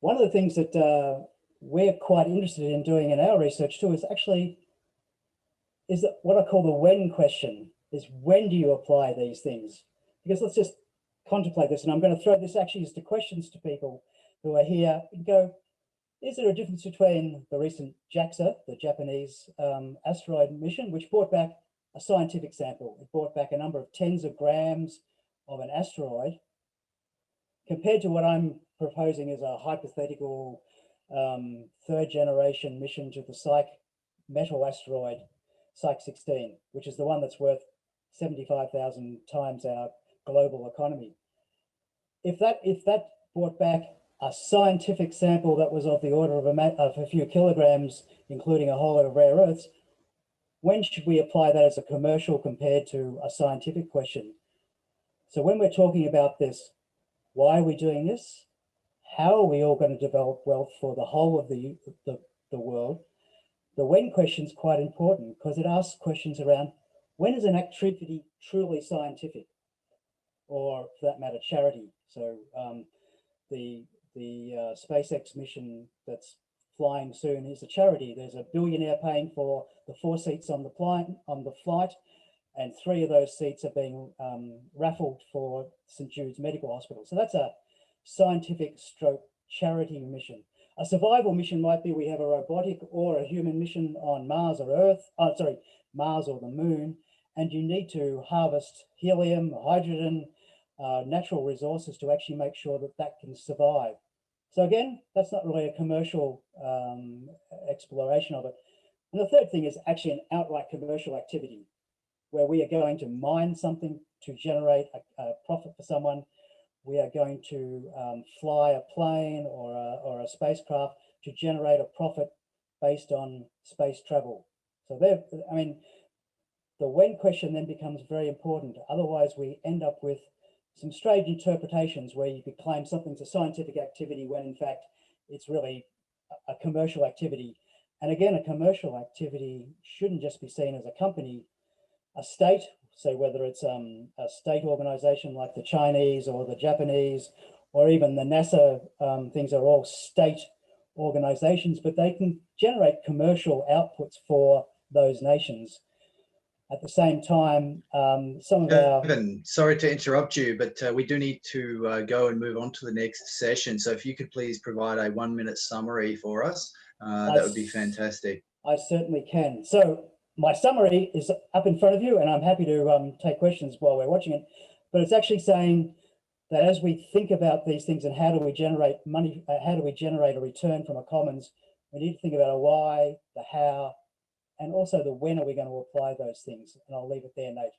one of the things that we're quite interested in doing in our research too is that what I call the when question, is when do you apply these things? Because let's just contemplate this, and I'm going to throw this actually as the questions to people who are here and go, is there a difference between the recent JAXA, the Japanese asteroid mission, which brought back a scientific sample? It brought back a number of tens of grams of an asteroid, compared to what I'm proposing as a hypothetical third generation mission to the Psyche metal asteroid, Psyche 16, which is the one that's worth 75,000 times our global economy. If that brought back a scientific sample that was of the order of a few kilograms, including a whole lot of rare earths, when should we apply that as a commercial compared to a scientific question? So when we're talking about this, why are we doing this? How are we all going to develop wealth for the whole of the world? The when question is quite important because it asks questions around when is an activity truly scientific, or for that matter, charity. So the SpaceX mission that's flying soon is a charity. There's a billionaire paying for the 4 seats on the flight, and 3 of those seats are being raffled for St. Jude's Medical Hospital. So that's a scientific stroke charity mission. A survival mission might be we have a robotic or a human mission on Mars or Mars or the moon, and you need to harvest helium, hydrogen, natural resources to actually make sure that that can survive. So again, that's not really a commercial exploration of it. And the third thing is actually an outright commercial activity where we are going to mine something to generate a profit for someone. We are going to fly a plane or a spacecraft to generate a profit based on space travel. So I mean, the when question then becomes very important. Otherwise, we end up with some strange interpretations where you could claim something's a scientific activity when in fact it's really a commercial activity. And again, a commercial activity shouldn't just be seen as a company, a state, so whether it's a state organization like the Chinese or the Japanese, or even the NASA things are all state organizations, but they can generate commercial outputs for those nations. At the same time, some of Kevin, sorry to interrupt you, but we do need to go and move on to the next session. So if you could please provide a 1-minute summary for us, that would be fantastic. I certainly can. So my summary is up in front of you, and I'm happy to take questions while we're watching it. But it's actually saying that as we think about these things and how do we generate money, how do we generate a return from a commons, we need to think about a why, the how, and also the when are we going to apply those things. And I'll leave it there, Nate.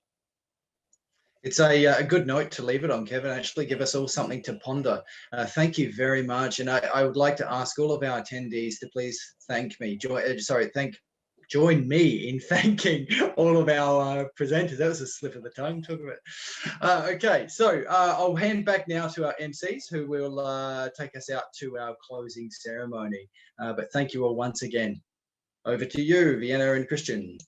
It's a good note to leave it on, Kevin. Actually, give us all something to ponder. Thank you very much. And I would like to ask all of our attendees to please thank me. Join me in thanking all of our presenters. That was a slip of the tongue, talk about it. Okay, so I'll hand back now to our MCs who will take us out to our closing ceremony. But thank you all once again. Over to you, Vienna and Christian.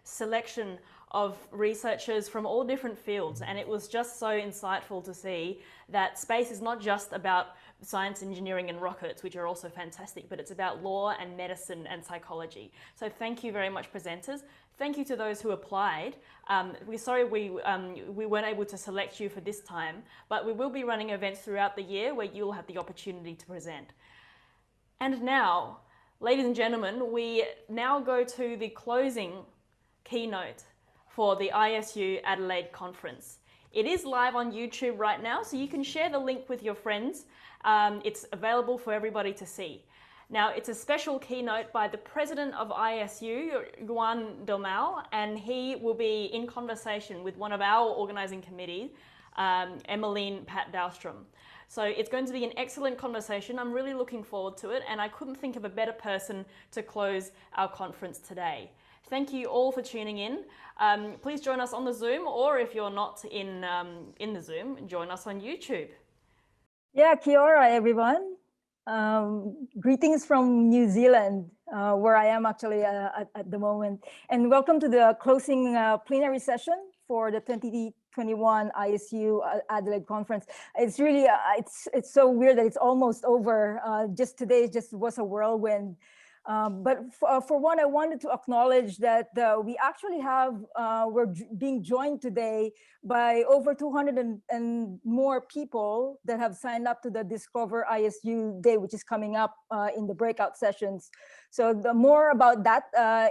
Selection of researchers from all different fields, and it was just so insightful to see that space is not just about science, engineering and rockets, which are also fantastic, but it's about law and medicine and psychology. So thank you very much, presenters. Thank you to those who applied. We're sorry we weren't able to select you for this time, but we will be running events throughout the year where you'll have the opportunity to present. And now, ladies and gentlemen, we now go to the closing keynote for the ISU Adelaide Conference. It is live on YouTube right now, so you can share the link with your friends. It's available for everybody to see. Now, it's a special keynote by the president of ISU, Juan Dalmau, and he will be in conversation with one of our organizing committee, Emmeline Pat Dahlstrom. So it's going to be an excellent conversation. I'm really looking forward to it, and I couldn't think of a better person to close our conference today. Thank you all for tuning in. Please join us on the Zoom, or if you're not in the Zoom, join us on YouTube. Yeah, kia ora, everyone. Greetings from New Zealand. where I am actually at the moment. And welcome to the closing plenary session for the 2021 ISU Adelaide Conference. It's really, it's so weird that it's almost over. Just today just was a whirlwind. But for one, I wanted to acknowledge that we actually have, we're being joined today by over 200 and more people that have signed up to the Discover ISU Day, which is coming up in the breakout sessions. So the more about that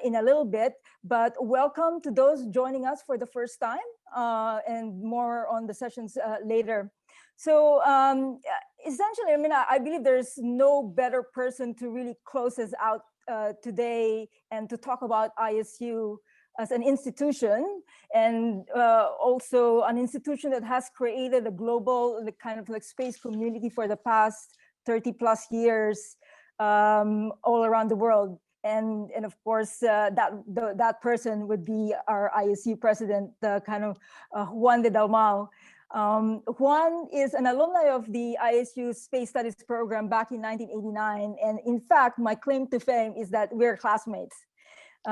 in a little bit, but welcome to those joining us for the first time and more on the sessions later. So essentially, I mean, I believe there's no better person to really close us out today and to talk about ISU as an institution, and also an institution that has created a global kind of like space community for the past 30 plus years all around the world. And of course, that person would be our ISU president, kind of Juan de Dalmau. Juan is an alumni of the ISU Space Studies program back in 1989. And in fact, my claim to fame is that we're classmates. He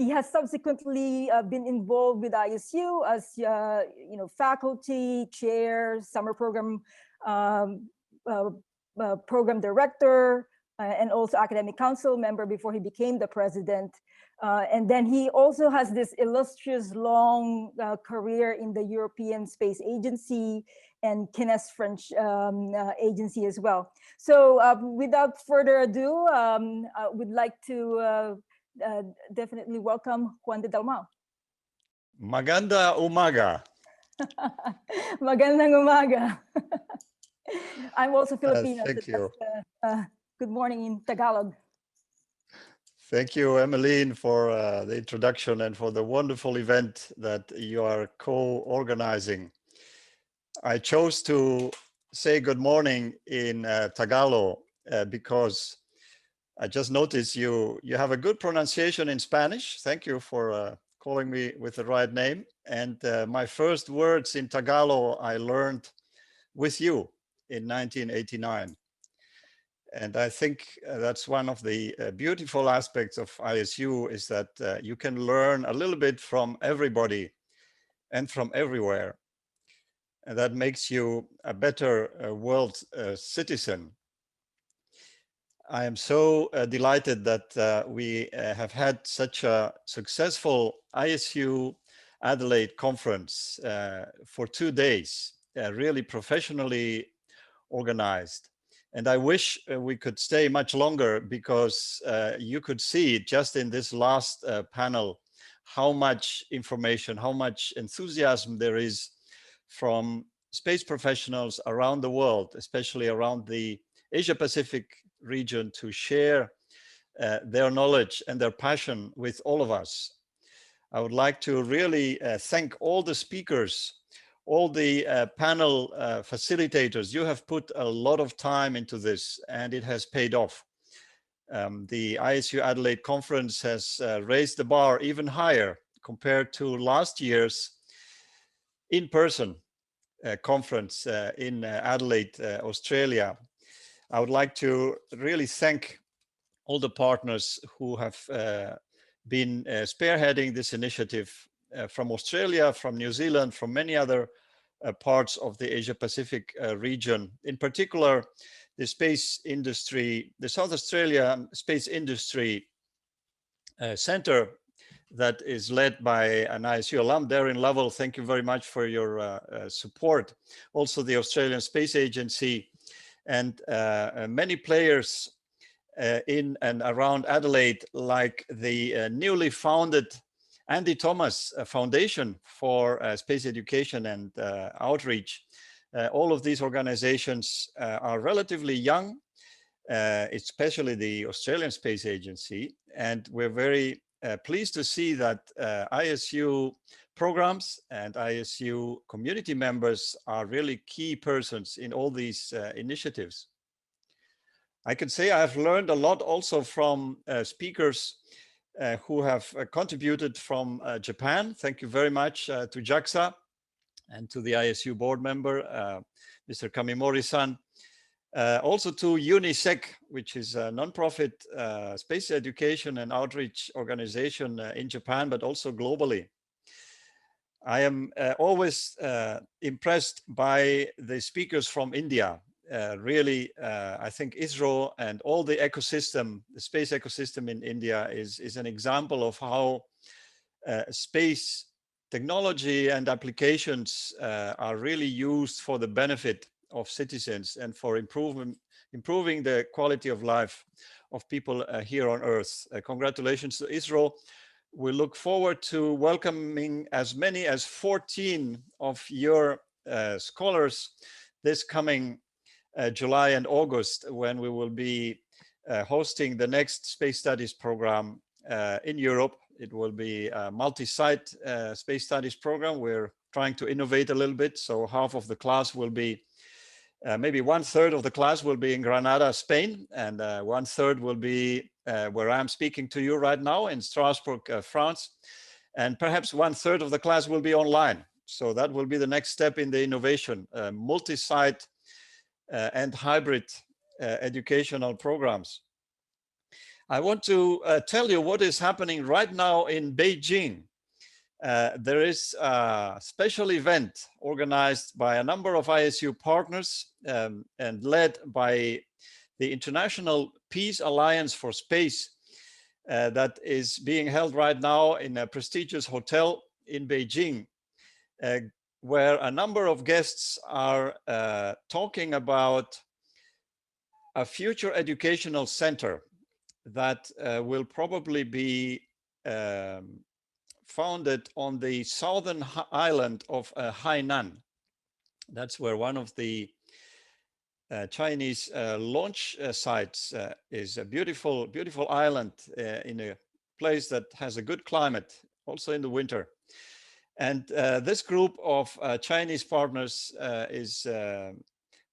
has subsequently been involved with ISU as faculty, chair, summer program program director, and also academic council member before he became the president. And then he also has this illustrious long career in the European Space Agency and Kines French agency as well. So without further ado, I would like to definitely welcome Juan de Dalmau. Maganda umaga. Magandang umaga. I'm also Filipino. Thank so you. Good morning in Tagalog. Thank you, Emmeline, for the introduction and for the wonderful event that you are co-organizing. I chose to say good morning in Tagalog because I just noticed you have a good pronunciation in Spanish. Thank you for calling me with the right name. And my first words in Tagalog I learned with you in 1989. And I think that's one of the beautiful aspects of ISU is that you can learn a little bit from everybody and from everywhere. And that makes you a better world citizen. I am so delighted that we have had such a successful ISU Adelaide conference for 2 days, really professionally organized. And I wish we could stay much longer because you could see just in this last panel how much information, how much enthusiasm there is from space professionals around the world, especially around the Asia-Pacific region, to share their knowledge and their passion with all of us. I would like to really thank all the speakers, all the panel facilitators. You have put a lot of time into this and it has paid off. The ISU Adelaide conference has raised the bar even higher compared to last year's in-person conference in Adelaide, Australia. I would like to really thank all the partners who have been spearheading this initiative from Australia, from New Zealand, from many other parts of the Asia-Pacific region. In particular, the space industry, the South Australia Space Industry Center that is led by an ISU alum, Darren Lovell. Thank you very much for your support. Also the Australian Space Agency and many players in and around Adelaide, like the newly founded Andy Thomas Foundation for Space Education and Outreach. All of these organizations are relatively young, especially the Australian Space Agency. And we're very pleased to see that ISU programs and ISU community members are really key persons in all these initiatives. I can say I've learned a lot also from speakers who have contributed from Japan. Thank you very much to JAXA and to the ISU board member, Mr. Kamimori-san. Also to UNISEC, which is a non-profit space education and outreach organization in Japan, but also globally. I am always impressed by the speakers from India. Really, I think ISRO and all the ecosystem, the space ecosystem in India is an example of how space technology and applications are really used for the benefit of citizens and for improving the quality of life of people here on Earth. Congratulations to ISRO. We look forward to welcoming as many as 14 of your scholars this coming July and August, when we will be hosting the next space studies program in Europe. It will be a multi-site space studies program. We're trying to innovate a little bit. So half of the class will be, maybe 1/3 of the class will be in Granada, Spain, and 1/3 will be where I'm speaking to you right now in Strasbourg, France. And perhaps 1/3 of the class will be online. So that will be the next step in the innovation, multi-site and hybrid educational programs. I want to tell you what is happening right now in Beijing. There is a special event organized by a number of ISU partners and led by the International Peace Alliance for Space that is being held right now in a prestigious hotel in Beijing, where a number of guests are talking about a future educational center that will probably be founded on the southern island of Hainan. That's where one of the Chinese launch sites is. A beautiful, beautiful island in a place that has a good climate, also in the winter. And this group of Chinese partners is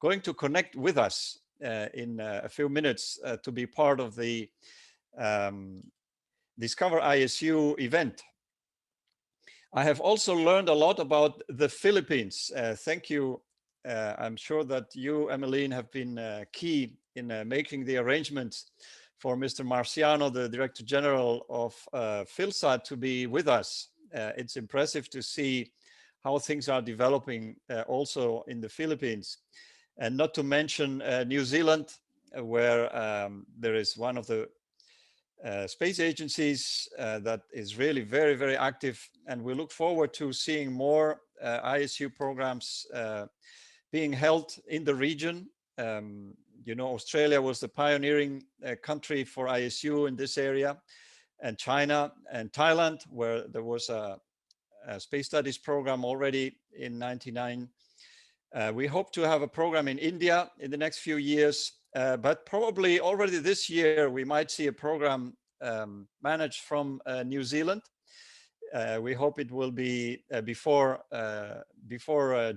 going to connect with us in a few minutes to be part of the Discover ISU event. I have also learned a lot about the Philippines. Thank you. I'm sure that you, Emmeline, have been key in making the arrangements for Mr. Marciano, the Director General of PhilSat, to be with us. It's impressive to see how things are developing also in the Philippines. And not to mention New Zealand, where there is one of the space agencies that is really very, very active. And we look forward to seeing more ISU programs being held in the region. You know, Australia was the pioneering country for ISU in this area, and China and Thailand, where there was a space studies program already in '99. We hope to have a program in India in the next few years, but probably already this year we might see a program managed from New Zealand. We hope it will be before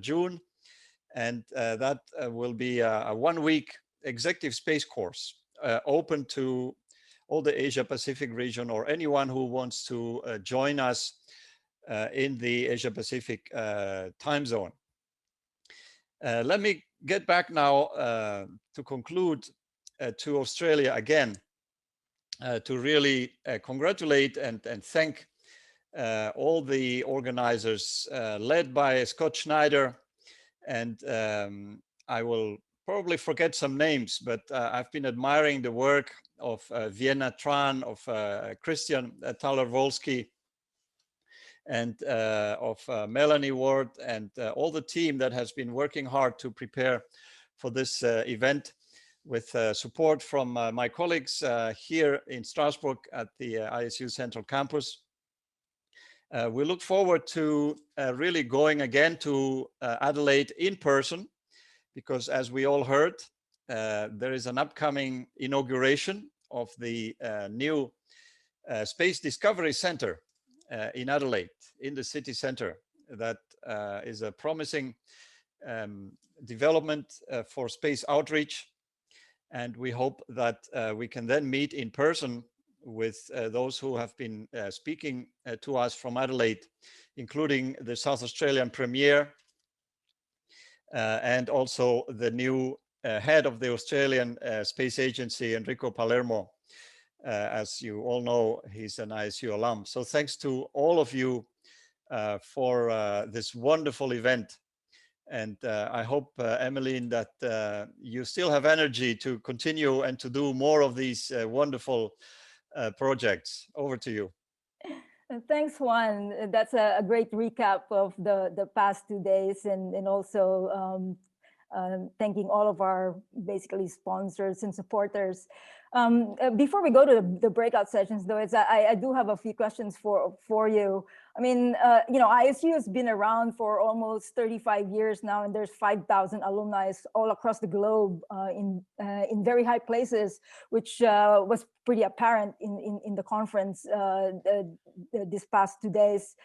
June, and that will be a 1-week executive space course open to all the Asia Pacific region or anyone who wants to join us in the Asia Pacific time zone. Let me get back now to conclude to Australia again, to really congratulate and thank all the organizers led by Scott Schneider. And I will probably forget some names, but I've been admiring the work of Vienna Tran, of Christian Talar-Volsky, and of Melanie Ward, and all the team that has been working hard to prepare for this event, with support from my colleagues here in Strasbourg at the ISU Central Campus. We look forward to really going again to Adelaide in person, because as we all heard, there is an upcoming inauguration of the new Space Discovery Center in Adelaide, in the city center. That is a promising development for space outreach. And we hope that we can then meet in person with those who have been speaking to us from Adelaide, including the South Australian Premier and also the new head of the Australian Space Agency, Enrico Palermo. As you all know, he's an ISU alum. So thanks to all of you for this wonderful event. And I hope, Emmeline, that you still have energy to continue and to do more of these wonderful projects. Over to you. Thanks, Juan. That's a great recap of the past 2 days, and also thanking all of our basically sponsors and supporters. Before we go to the breakout sessions, though, I do have a few questions for you. I mean, you know, ISU has been around for almost 35 years now, and there's 5,000 alumni all across the globe in very high places, which was pretty apparent in the conference this past 2 days,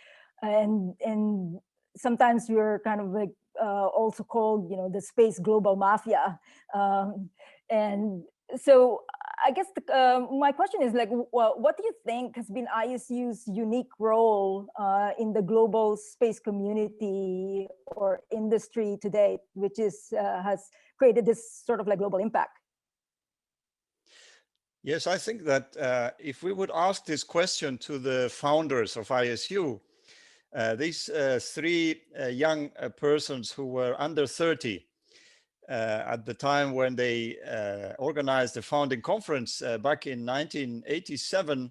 and sometimes we're kind of like also called, you know, the space global mafia, and so I guess my question is like, what do you think has been ISU's unique role in the global space community or industry today, which is has created this sort of like global impact? Yes, I think that if we would ask this question to the founders of ISU, these three young persons who were under 30 at the time when they organized the founding conference back in 1987,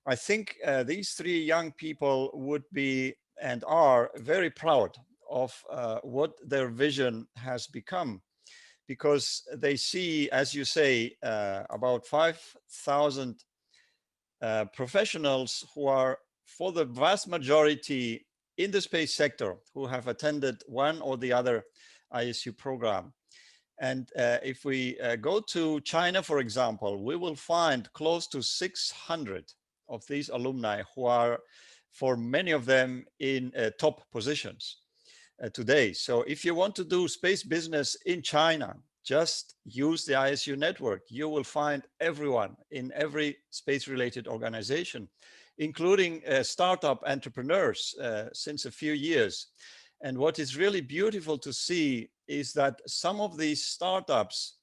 I think these three young people would be and are very proud of what their vision has become, because they see, as you say, about 5,000 professionals who are, for the vast majority, in the space sector, who have attended one or the other ISU program. And if we go to China, for example, we will find close to 600 of these alumni who are, for many of them, in top positions today. So if you want to do space business in China, just use the ISU network. You will find everyone in every space-related organization, including startup entrepreneurs since a few years. And what is really beautiful to see is that some of these startups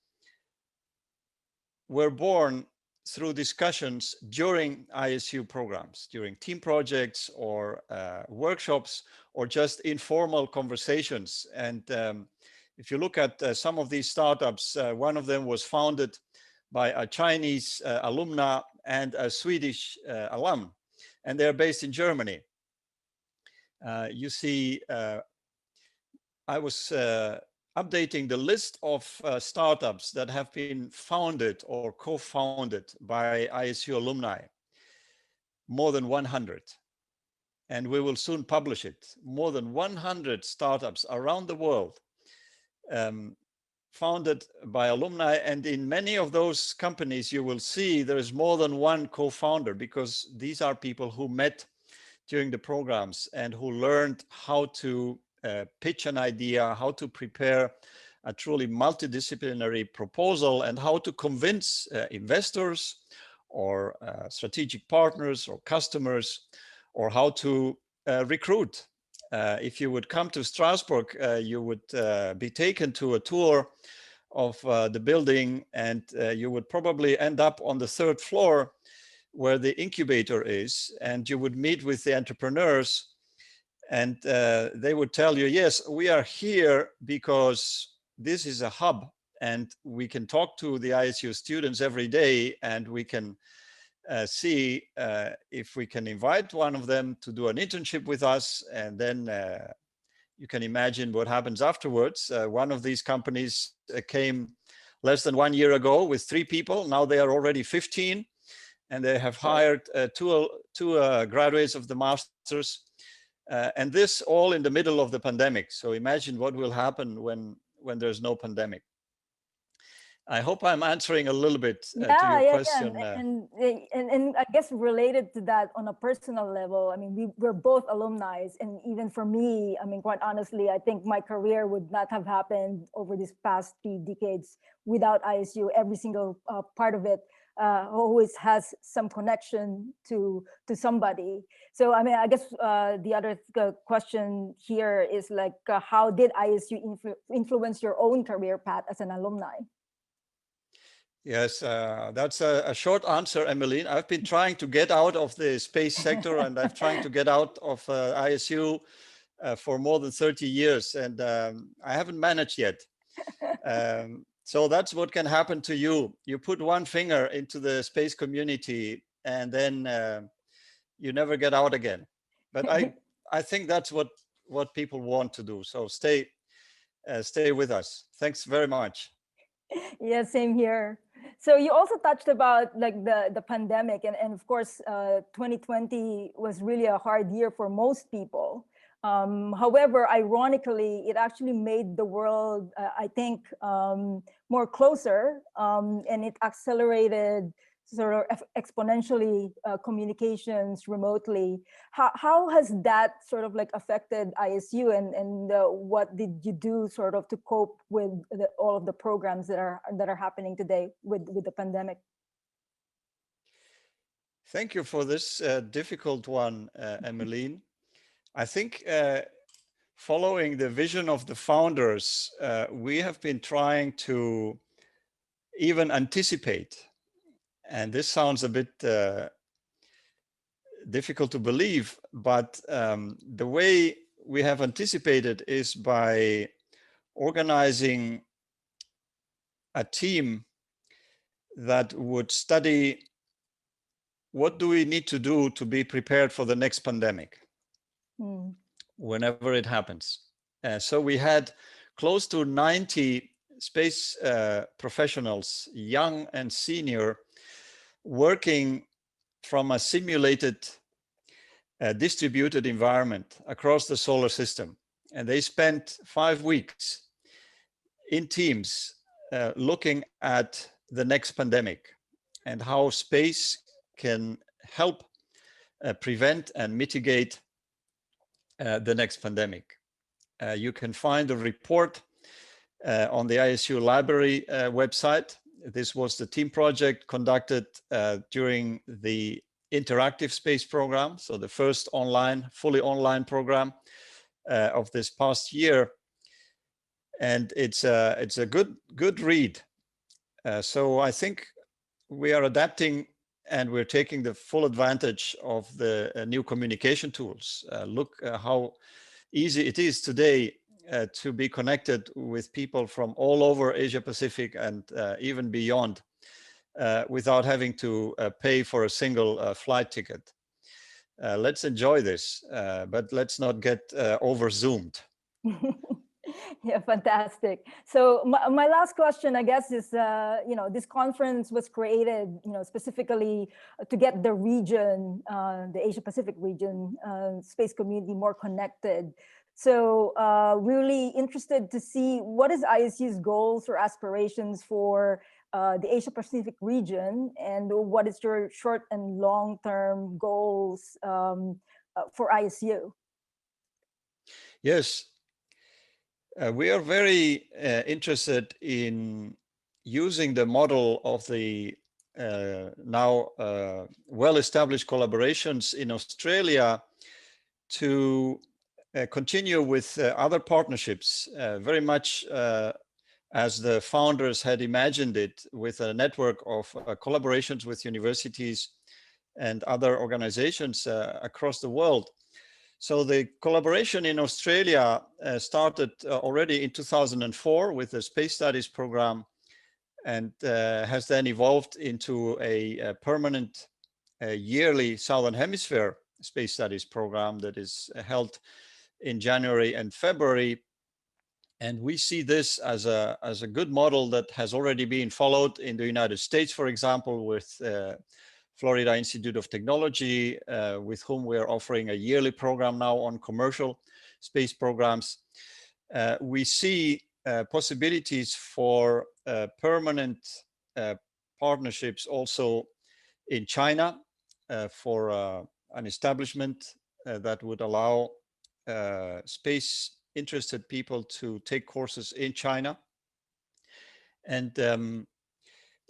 were born through discussions during ISU programs, during team projects or workshops, or just informal conversations. And if you look at some of these startups, one of them was founded by a Chinese alumna and a Swedish alum, and they're based in Germany. You see, I was updating the list of startups that have been founded or co-founded by ISU alumni, more than 100. And we will soon publish it. More than 100 startups around the world founded by alumni. And in many of those companies, you will see there is more than one co-founder, because these are people who met during the programs and who learned how to pitch an idea, how to prepare a truly multidisciplinary proposal, and how to convince investors or strategic partners or customers, or how to recruit. If you would come to Strasbourg, you would be taken to a tour of the building, and you would probably end up on the 3rd floor where the incubator is, and you would meet with the entrepreneurs, and they would tell you, yes, we are here because this is a hub, and we can talk to the ISU students every day, and we can see if we can invite one of them to do an internship with us. And then you can imagine what happens afterwards. One of these companies came less than 1 year ago with 3 people. Now they are already 15, and they have hired two graduates of the masters. And this all in the middle of the pandemic. So imagine what will happen when there's no pandemic. I hope I'm answering a little bit to your question. Yeah. And I guess related to that on a personal level, I mean, we're both alumni, and even for me, I mean, quite honestly, I think my career would not have happened over these past 3 decades without ISU, every single part of it. always has some connection to somebody. So I mean, I guess the other question here is like, how did ISU influence your own career path as an alumni? Yes, that's a short answer, Emmeline. I've been trying to get out of the space sector, and I've trying to get out of ISU for more than 30 years, and I haven't managed yet. So that's what can happen to you. You put one finger into the space community, and then you never get out again. But I think that's what people want to do. So stay with us. Thanks very much. Yeah, same here. So you also touched about like the pandemic, and of course 2020 was really a hard year for most people. However, ironically, it actually made the world, I think, more closer, and it accelerated sort of exponentially communications remotely. How has that sort of like affected ISU, and what did you do sort of to cope with all of the programs that are happening today with the pandemic? Thank you for this difficult one, Emmeline. I think following the vision of the founders, we have been trying to even anticipate. And this sounds a bit difficult to believe, but the way we have anticipated is by organizing a team that would study what do we need to do to be prepared for the next pandemic, whenever it happens. So we had close to 90 space professionals, young and senior, working from a simulated distributed environment across the solar system. And they spent 5 weeks in teams looking at the next pandemic and how space can help prevent and mitigate the next pandemic. You can find a report on the ISU library website. This was the team project conducted during the interactive space program, so the first fully online program of this past year, and it's a good read. So I think we are adapting, and we're taking the full advantage of the new communication tools. Look how easy it is today to be connected with people from all over Asia Pacific and even beyond, without having to pay for a single flight ticket. Let's enjoy this, but let's not get over zoomed. Yeah, fantastic. So my last question, I guess, is this conference was created, specifically to get the region, the Asia Pacific region, space community more connected. So really interested to see what is ISU's goals or aspirations for the Asia Pacific region, and what is your short and long-term goals for ISU? Yes, we are very interested in using the model of the now well-established collaborations in Australia to continue with other partnerships, very much as the founders had imagined it, with a network of collaborations with universities and other organizations across the world. So the collaboration in Australia started already in 2004 with the Space Studies program, and has then evolved into a permanent yearly Southern Hemisphere Space Studies program that is held in January and February. And we see this as a good model that has already been followed in the United States, for example, with Florida Institute of Technology, with whom we are offering a yearly program now on commercial space programs. We see possibilities for permanent partnerships also in China for an establishment that would allow space interested people to take courses in China. And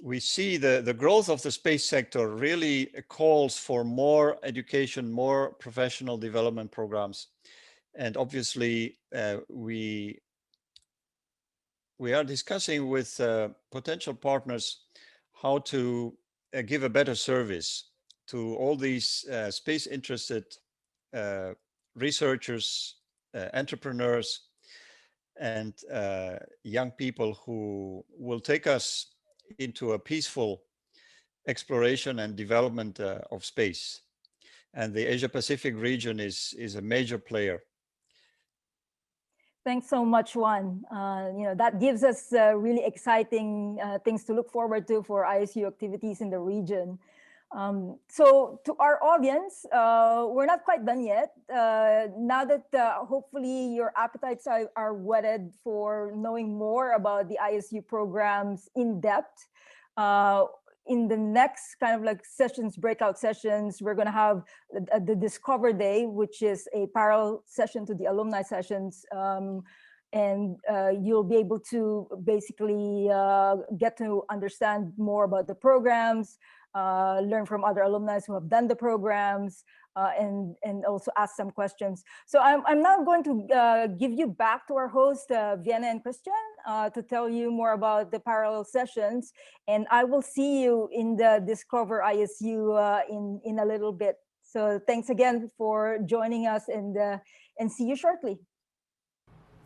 we see the growth of the space sector really calls for more education, more professional development programs. And obviously, we are discussing with potential partners how to give a better service to all these space interested researchers, entrepreneurs, and young people who will take us into a peaceful exploration and development of space. And the Asia Pacific region is a major player. Thanks so much, Juan. That gives us really exciting things to look forward to for ISU activities in the region. So to our audience, we're not quite done yet. Now that hopefully your appetites are whetted for knowing more about the ISU programs in depth, in the next kind of like sessions, breakout sessions, we're going to have the Discover Day, which is a parallel session to the alumni sessions. And you'll be able to basically get to understand more about the programs, learn from other alumni who have done the programs, and also ask some questions. So I'm now going to give you back to our host, Vienna and Christian, to tell you more about the parallel sessions. And I will see you in the Discover ISU in a little bit. So thanks again for joining us, and see you shortly.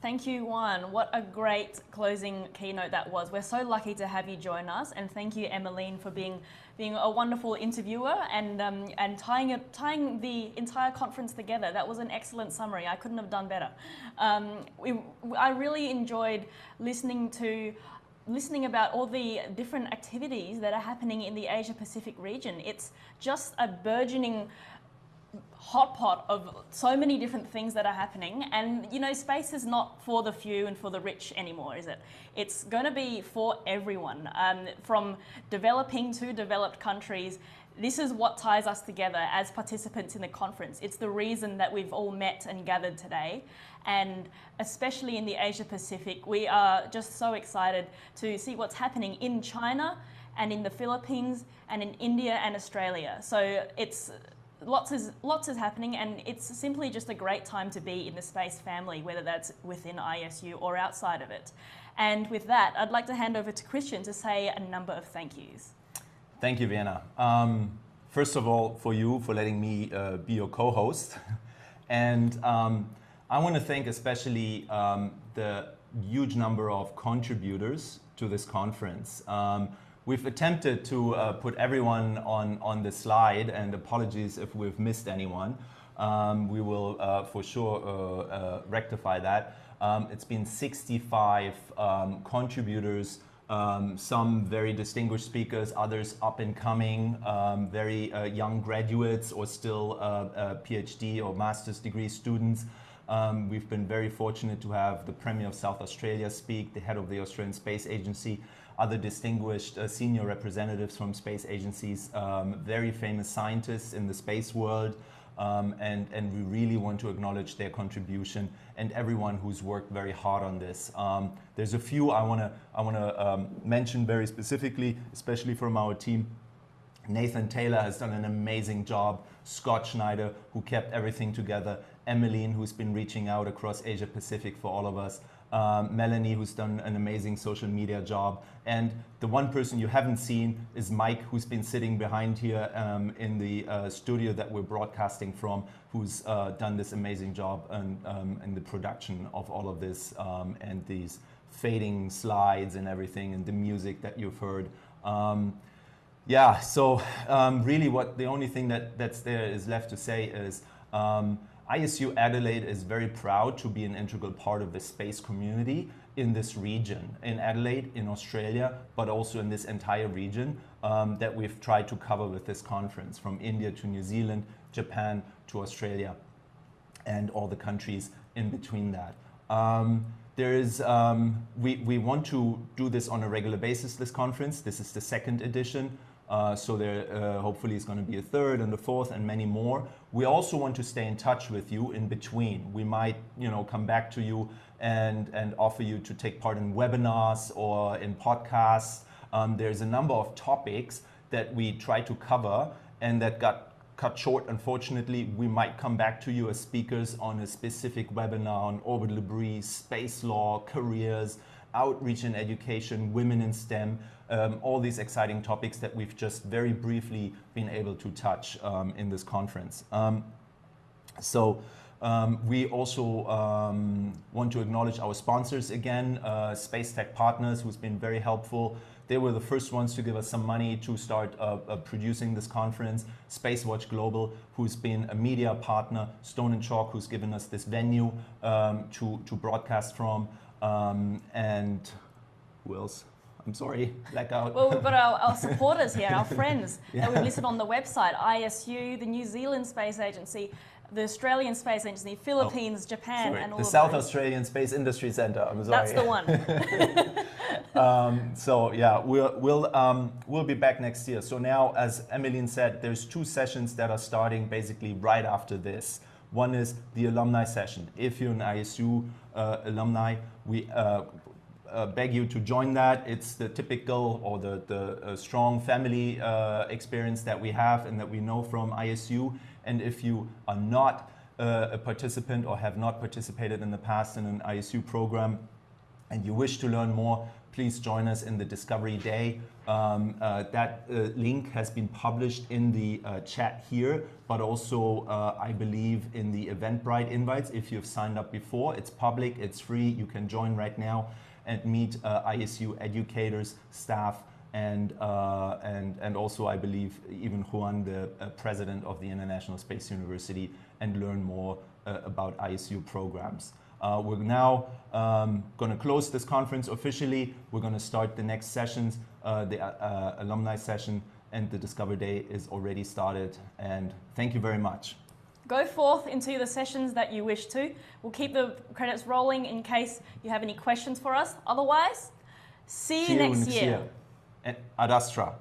Thank you, Juan. What a great closing keynote that was. We're so lucky to have you join us, and thank you, Emmeline, for being a wonderful interviewer and tying the entire conference together. That was an excellent summary. I couldn't have done better. I really enjoyed listening about all the different activities that are happening in the Asia Pacific region. It's just a burgeoning hot pot of so many different things that are happening, and space is not for the few and for the rich anymore, is it? It's going to be for everyone, from developing to developed countries. This is what ties us together as participants in the conference. It's the reason that we've all met and gathered today, and especially in the Asia Pacific, we are just so excited to see what's happening in China and in the Philippines and in India and Australia. So it's lots is happening, and it's simply just a great time to be in the space family, whether that's within ISU or outside of it. And with that, I'd like to hand over to Christian to say a number of thank yous. Thank you, Vienna. First of all, for letting me be your co-host. And I want to thank especially the huge number of contributors to this conference. We've attempted to put everyone on the slide, and apologies if we've missed anyone. We will for sure rectify that. It's been 65 contributors, some very distinguished speakers, others up and coming, very young graduates or still PhD or master's degree students. We've been very fortunate to have the Premier of South Australia speak, the head of the Australian Space Agency, other distinguished senior representatives from space agencies, very famous scientists in the space world, and we really want to acknowledge their contribution and everyone who's worked very hard on this. There's a few I want to mention very specifically, especially from our team. Nathan Taylor has done an amazing job. Scott Schneider, who kept everything together. Emmeline, who's been reaching out across Asia Pacific for all of us. Melanie, who's done an amazing social media job. And the one person you haven't seen is Mike, who's been sitting behind here in the studio that we're broadcasting from, who's done this amazing job in the production of all of this and these fading slides and everything and the music that you've heard. Yeah, so really the only thing that's there is left to say is ISU Adelaide is very proud to be an integral part of the space community in this region, in Adelaide, in Australia, but also in this entire region that we've tried to cover with this conference, from India to New Zealand, Japan to Australia, and all the countries in between that. We want to do this on a regular basis, this conference. This is the second edition. So there hopefully is going to be a third and a fourth and many more. We also want to stay in touch with you in between. We might, come back to you and offer you to take part in webinars or in podcasts There's a number of topics that we try to cover and that got cut short, unfortunately. We might come back to you as speakers on a specific webinar on orbital debris, space law, careers, outreach and education, women in STEM, all these exciting topics that we've just very briefly been able to touch in this conference. We also want to acknowledge our sponsors again, Space Tech Partners, who's been very helpful. They were the first ones to give us some money to start producing this conference. Spacewatch Global, who's been a media partner. Stone and Chalk, who's given us this venue to broadcast from. And who else? I'm sorry, blackout. Well, we've got our supporters here, our friends that we've listed on the website. ISU, the New Zealand Space Agency, the Australian Space Agency, Philippines, Japan, and all the of South those. Australian Space Industry Center. I'm sorry. That's the one. So yeah, we'll be back next year. So now, as Emmeline said, there's 2 sessions that are starting basically right after this. One is the alumni session. If you're an ISU alumni, we beg you to join that. It's the typical or the strong family experience that we have and that we know from ISU. And if you are not a participant or have not participated in the past in an ISU program and you wish to learn more, please join us in the Discovery Day. That link has been published in the chat here, but also I believe in the Eventbrite invites. If you've signed up before, it's public, it's free, you can join right now and meet ISU educators, staff, and also I believe even Juan, the president of the International Space University, and learn more about ISU programs. We're now going to close this conference officially. We're going to start the next sessions, the alumni session, and the Discover Day is already started. And thank you very much. Go forth into the sessions that you wish to. We'll keep the credits rolling in case you have any questions for us. Otherwise, see you next year. And Ad Astra.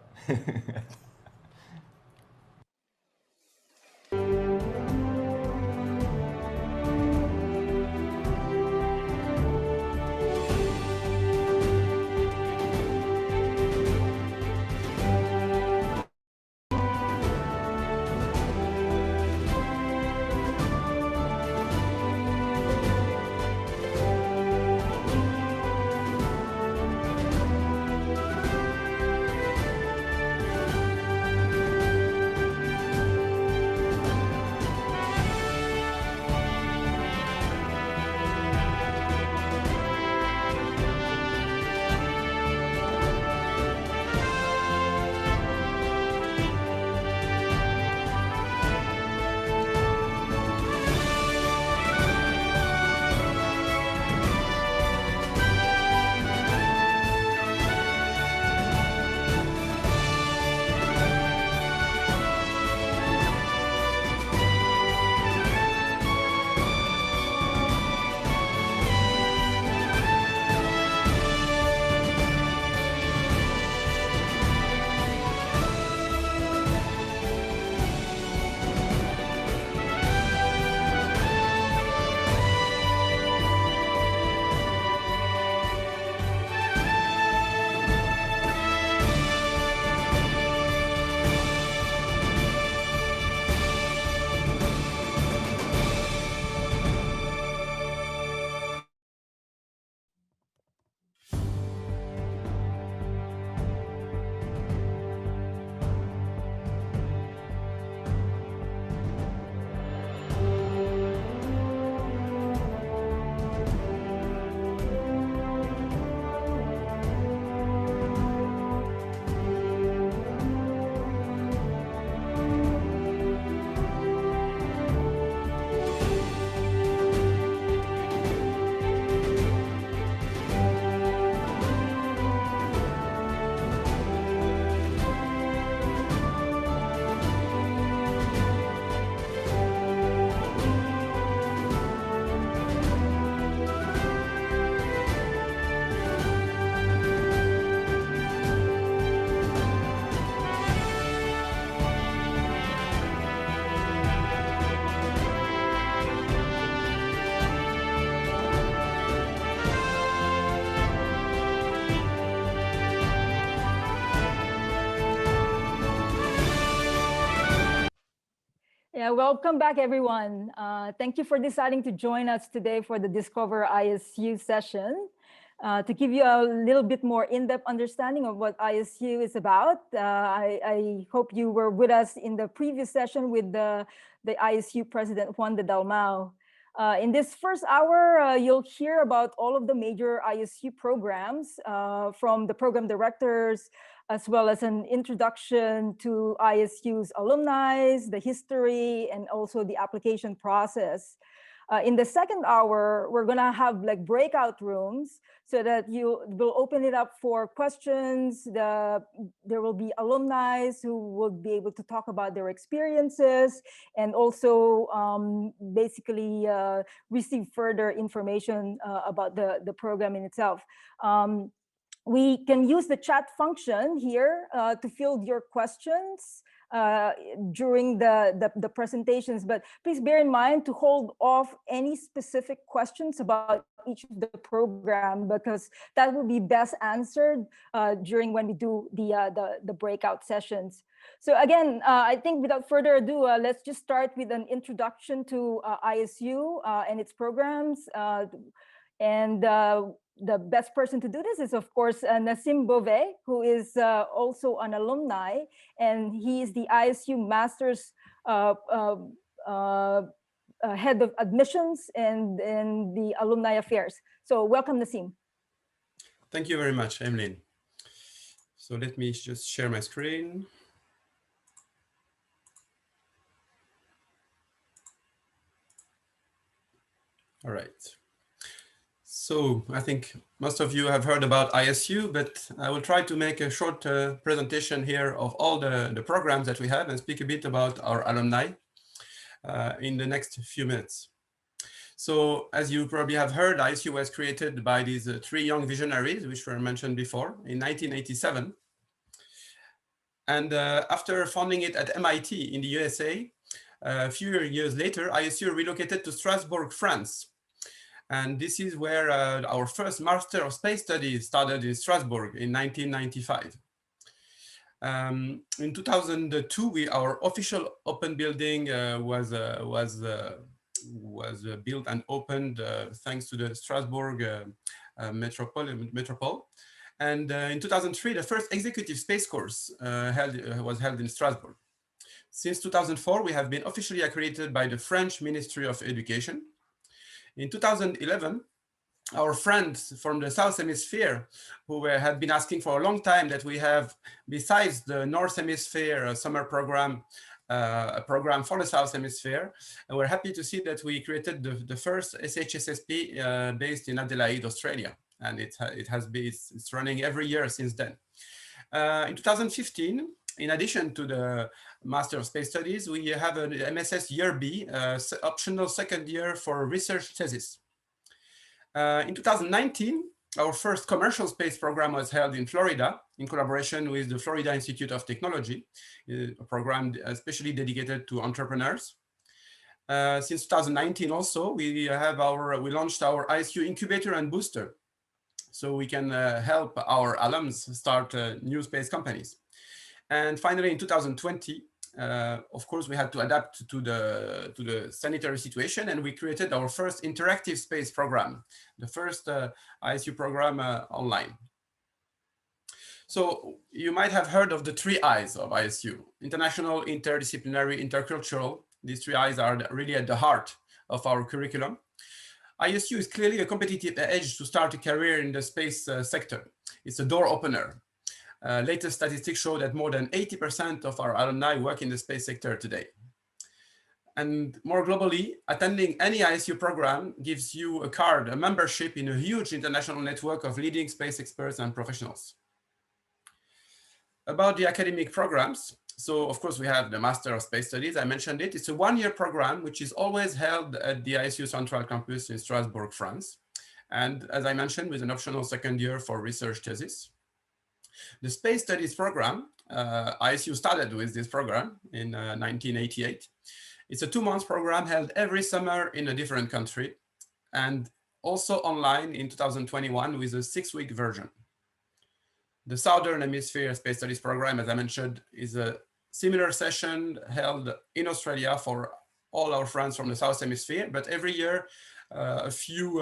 Yeah, welcome back, everyone. Thank you for deciding to join us today for the Discover ISU session. To give you a little bit more in-depth understanding of what ISU is about, I hope you were with us in the previous session with the ISU President, Juan de Dalmau. In this first hour, you'll hear about all of the major ISU programs from the program directors, as well as an introduction to ISU's alumni, the history, and also the application process. In the second hour, we're gonna have like breakout rooms so that you will open it up for questions. There will be alumni who will be able to talk about their experiences and also basically receive further information about the program in itself. We can use the chat function here to field your questions during the presentations, but please bear in mind to hold off any specific questions about each of the program, because that will be best answered during when we do the breakout sessions. So again, I think without further ado, let's just start with an introduction to ISU and its programs. The best person to do this is, of course, Nassim Bove, who is also an alumni, and he is the ISU Master's Head of Admissions and the Alumni Affairs. So welcome, Nassim. Thank you very much, Emmeline. So let me just share my screen. All right. So I think most of you have heard about ISU, but I will try to make a short presentation here of all the programs that we have and speak a bit about our alumni in the next few minutes. So as you probably have heard, ISU was created by these three young visionaries, which were mentioned before, in 1987. And after founding it at MIT in the USA, a few years later, ISU relocated to Strasbourg, France. And this is where our first Master of Space Studies started in Strasbourg in 1995. In 2002, our official open building was built and opened thanks to the Strasbourg metropole. And in 2003, the first executive space course was held in Strasbourg. Since 2004, we have been officially accredited by the French Ministry of Education. In 2011, our friends from the South Hemisphere, who had been asking for a long time that we have, besides the North Hemisphere summer program, a program for the South Hemisphere, and we're happy to see that we created the first SHSSP based in Adelaide, Australia, and it's running every year since then. In 2015, in addition to the Master of Space Studies, we have an MSS Year B, optional second year for research thesis. In 2019, our first commercial space program was held in Florida in collaboration with the Florida Institute of Technology, a program especially dedicated to entrepreneurs. Since 2019 also, we launched our ISU incubator and booster, so we can help our alums start new space companies. And finally, in 2020, of course, we had to adapt to the sanitary situation, and we created our first interactive space program, the first ISU program online. So you might have heard of the 3 I's of ISU: international, interdisciplinary, intercultural. These 3 I's are really at the heart of our curriculum. ISU is clearly a competitive edge to start a career in the space sector. It's a door opener. Latest statistics show that more than 80% of our alumni work in the space sector today. And more globally, attending any ISU program gives you a card, a membership in a huge international network of leading space experts and professionals. About the academic programs, so of course we have the Master of Space Studies, I mentioned it. It's a 1-year program which is always held at the ISU Central Campus in Strasbourg, France. And as I mentioned, with an optional second year for research thesis. The Space Studies program, ISU started with this program in 1988. It's a 2-month program held every summer in a different country, and also online in 2021 with a 6-week version. The Southern Hemisphere Space Studies program, as I mentioned, is a similar session held in Australia for all our friends from the South Hemisphere, but every year a few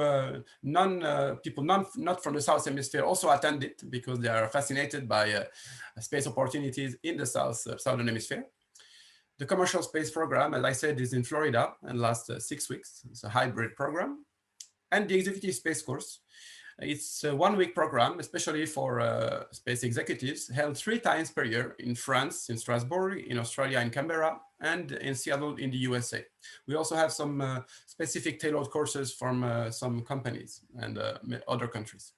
people not from the South Hemisphere also attend it because they are fascinated by space opportunities in the Southern Hemisphere. The commercial space program, as I said, is in Florida and lasts 6 weeks. It's a hybrid program. And the executive space course, it's a 1-week program, especially for space executives, held 3 times per year in France, in Strasbourg, in Australia, in Canberra, and in Seattle, in the USA. We also have some specific tailored courses from some companies and other countries.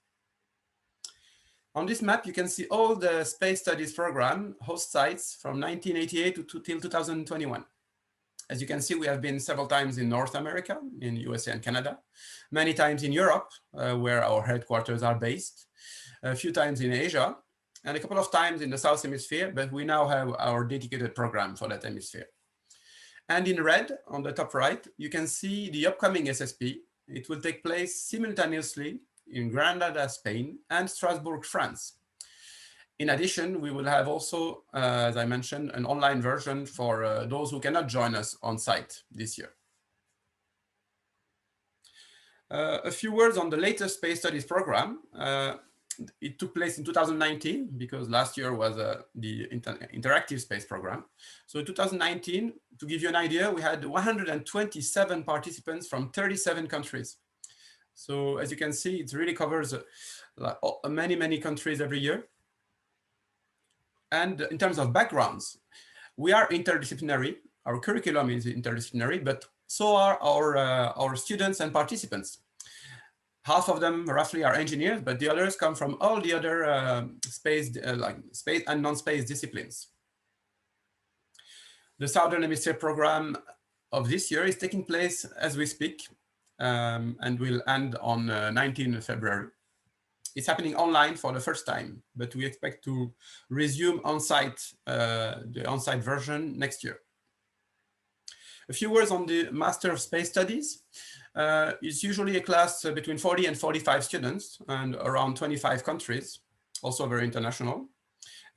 On this map, you can see all the space studies program host sites from 1988 till 2021. As you can see, we have been several times in North America, in USA and Canada, many times in Europe, where our headquarters are based, a few times in Asia, and a couple of times in the South Hemisphere, but we now have our dedicated program for that hemisphere. And in red, on the top right, you can see the upcoming SSP. It will take place simultaneously in Granada, Spain, and Strasbourg, France. In addition, we will have also, as I mentioned, an online version for those who cannot join us on site this year. A few words on the latest space studies program. It took place in 2019 because last year was the interactive space program. So in 2019, to give you an idea, we had 127 participants from 37 countries. So as you can see, it really covers many, many countries every year. And in terms of backgrounds, we are interdisciplinary. Our curriculum is interdisciplinary, but so are our students and participants. Half of them roughly are engineers, but the others come from all the other space and non-space disciplines. The Southern Hemisphere program of this year is taking place as we speak and will end on 19 February. It's happening online for the first time, but we expect to resume on-site, the on-site version next year. A few words on the Master of Space Studies. It's usually a class between 40 and 45 students and around 25 countries, also very international.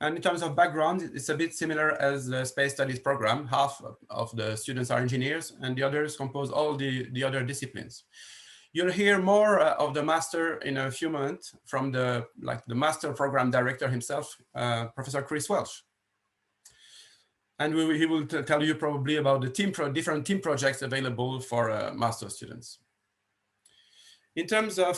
And in terms of background, it's a bit similar as the Space Studies program. Half of the students are engineers and the others compose all the other disciplines. You'll hear more of the master in a few moments from the master program director himself, Professor Chris Welsh. And he will tell you probably about the different team projects available for master students. In terms of,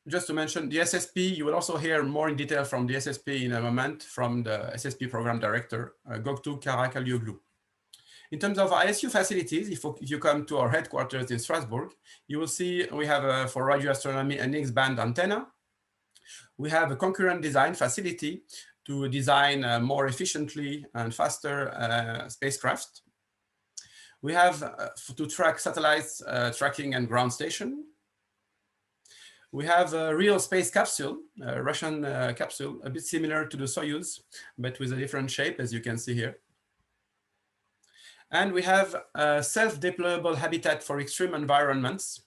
just to mention the SSP, you will also hear more in detail from the SSP in a moment from the SSP program director, Göktuğ Karakalioglu. In terms of ISU facilities, if you come to our headquarters in Strasbourg, you will see we have for radio astronomy an X-band antenna. We have a concurrent design facility to design more efficiently and faster spacecraft. We have to track satellites, tracking and ground station. We have a real space capsule, a Russian capsule, a bit similar to the Soyuz, but with a different shape, as you can see here. And we have a self-deployable habitat for extreme environments.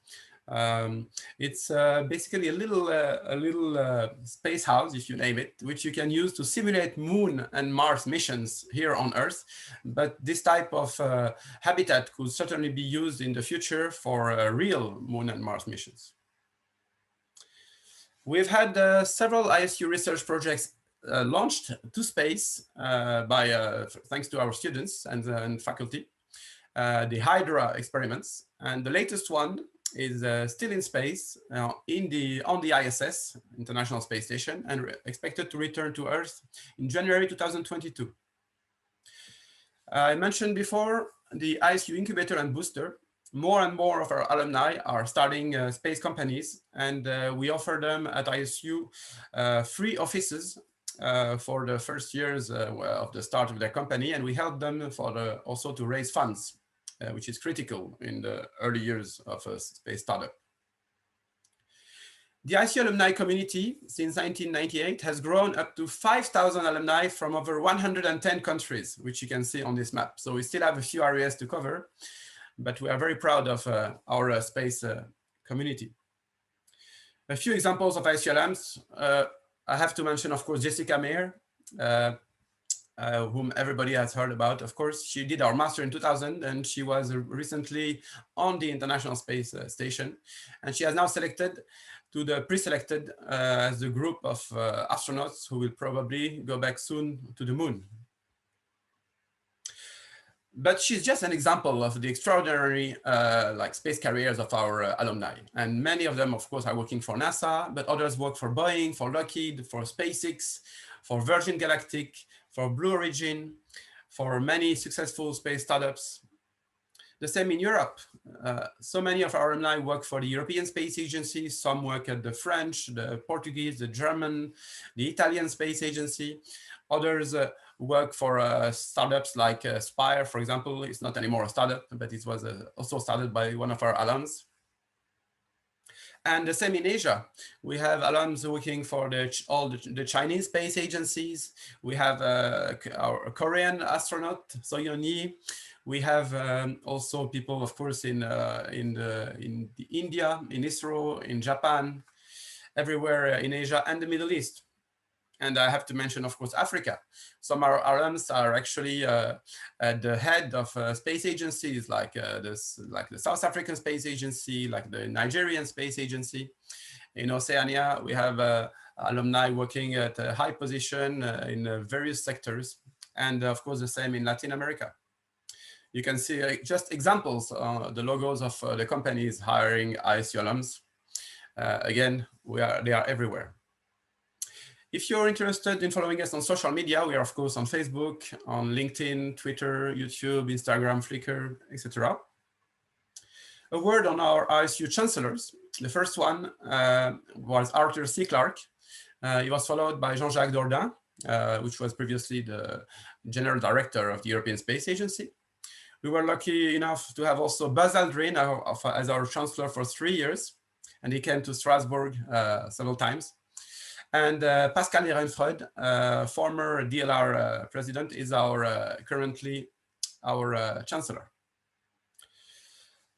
It's basically a little space house, if you name it, which you can use to simulate Moon and Mars missions here on Earth. But this type of habitat could certainly be used in the future for real Moon and Mars missions. We've had several ISU research projects launched to space thanks to our students and faculty, the Hydra experiments. And the latest one is still in space on the ISS, International Space Station, and expected to return to Earth in January 2022. I mentioned before the ISU incubator and booster. More and more of our alumni are starting space companies, and we offer them at ISU free offices for the first years of the start of their company, and we help them also to raise funds, which is critical in the early years of a space startup. The ISU alumni community since 1998 has grown up to 5,000 alumni from over 110 countries, which you can see on this map. So we still have a few areas to cover, but we are very proud of our space community. A few examples of ISU alums. I have to mention, of course, Jessica Mayer, whom everybody has heard about, of course. She did our master in 2000, and she was recently on the International Space Station. And she has now selected to the pre-selected as the group of astronauts who will probably go back soon to the moon. But she's just an example of the extraordinary like space careers of our alumni. And many of them, of course, are working for NASA, but others work for Boeing, for Lockheed, for SpaceX, for Virgin Galactic, for Blue Origin, for many successful space startups. The same in Europe. So many of our alumni work for the European Space Agency. Some work at the French, the Portuguese, the German, the Italian Space Agency. Others work for startups like Spire, for example. It's not anymore a startup, but it was also started by one of our alums. And the same in Asia. We have alums working for all the Chinese space agencies. We have our Korean astronaut, Soyeon-hee. We have also people, of course, in India, in ISRO, in Japan, everywhere in Asia and the Middle East. And I have to mention, of course, Africa. Some of our alums are actually at the head of space agencies like the South African Space Agency, like the Nigerian Space Agency. In Oceania, we have alumni working at a high position in various sectors. And of course, the same in Latin America. You can see just examples, the logos of the companies hiring ISU alums. Again, they are everywhere. If you're interested in following us on social media, we are of course on Facebook, on LinkedIn, Twitter, YouTube, Instagram, Flickr, etc. A word on our ISU chancellors. The first one was Arthur C. Clarke. He was followed by Jean-Jacques Dordain, which was previously the General Director of the European Space Agency. We were lucky enough to have also Buzz Aldrin as our chancellor for 3 years, and he came to Strasbourg several times. And Pascal Ehrenfreud, former DLR president, is currently our chancellor.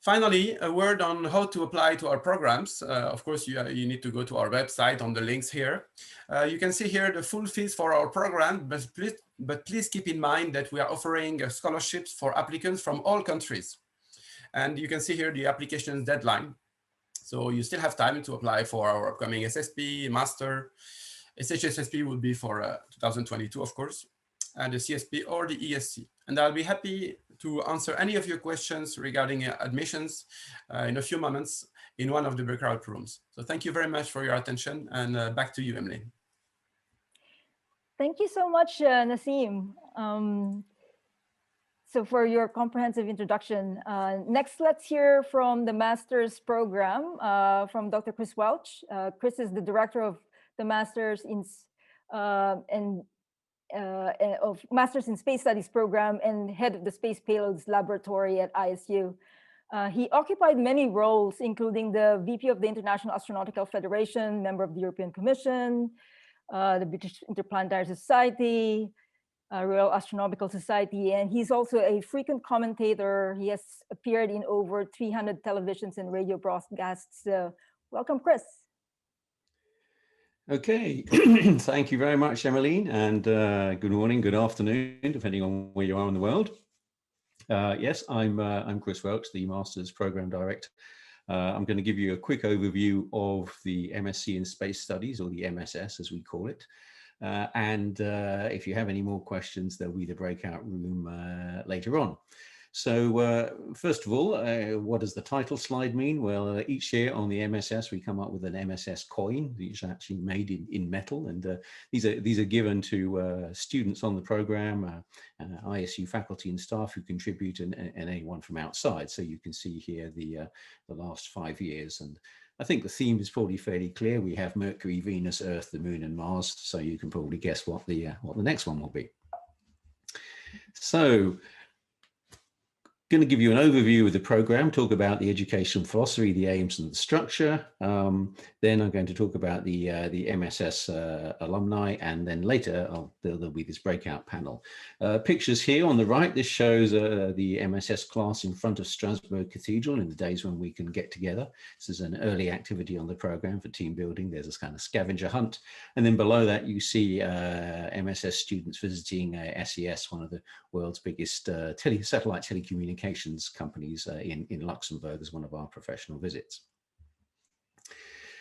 Finally, a word on how to apply to our programs. Of course, you need to go to our website on the links here. You can see here the full fees for our program, but please keep in mind that we are offering scholarships for applicants from all countries. And you can see here the application deadline. So you still have time to apply for our upcoming SSP, Master. SHSSP will be for 2022, of course, and the CSP or the ESC. And I'll be happy to answer any of your questions regarding admissions in a few moments in one of the breakout rooms. So thank you very much for your attention, and back to you, Emily. Thank you so much, Nassim. So for your comprehensive introduction. Next, let's hear from the master's program from Dr. Chris Welch. Chris is the director of the Master's in Master's in Space Studies program and head of the Space Payloads Laboratory at ISU. He occupied many roles, including the VP of the International Astronautical Federation, member of the European Commission, the British Interplanetary Society, Royal Astronomical Society, and he's also a frequent commentator. He has appeared in over 300 televisions and radio broadcasts. Welcome, Chris. Okay, thank you very much, Emmeline, and good morning, good afternoon, depending on where you are in the world. Yes, I'm Chris Welch, the Master's Program Director. I'm going to give you a quick overview of the MSc in Space Studies, or the MSS as we call it. And if you have any more questions, there'll be the breakout room later on. So first of all, what does the title slide mean? Well, each year on the MSS, we come up with an MSS coin, which is actually made in metal. And these are given to students on the program, ISU faculty and staff who contribute, and anyone from outside. So you can see here the last 5 years. And I think the theme is probably fairly clear. We have Mercury, Venus, Earth, the Moon, and Mars. So you can probably guess what the next one will be. So going to give you an overview of the program, talk about the educational philosophy, the aims and the structure. Then I'm going to talk about the MSS alumni, and then later there'll be this breakout panel. Pictures here on the right, this shows the MSS class in front of Strasbourg Cathedral in the days when we can get together. This is an early activity on the program for team building. There's this kind of scavenger hunt. And then below that, you see MSS students visiting SES, one of the world's biggest satellite telecommunications companies in Luxembourg, as one of our professional visits.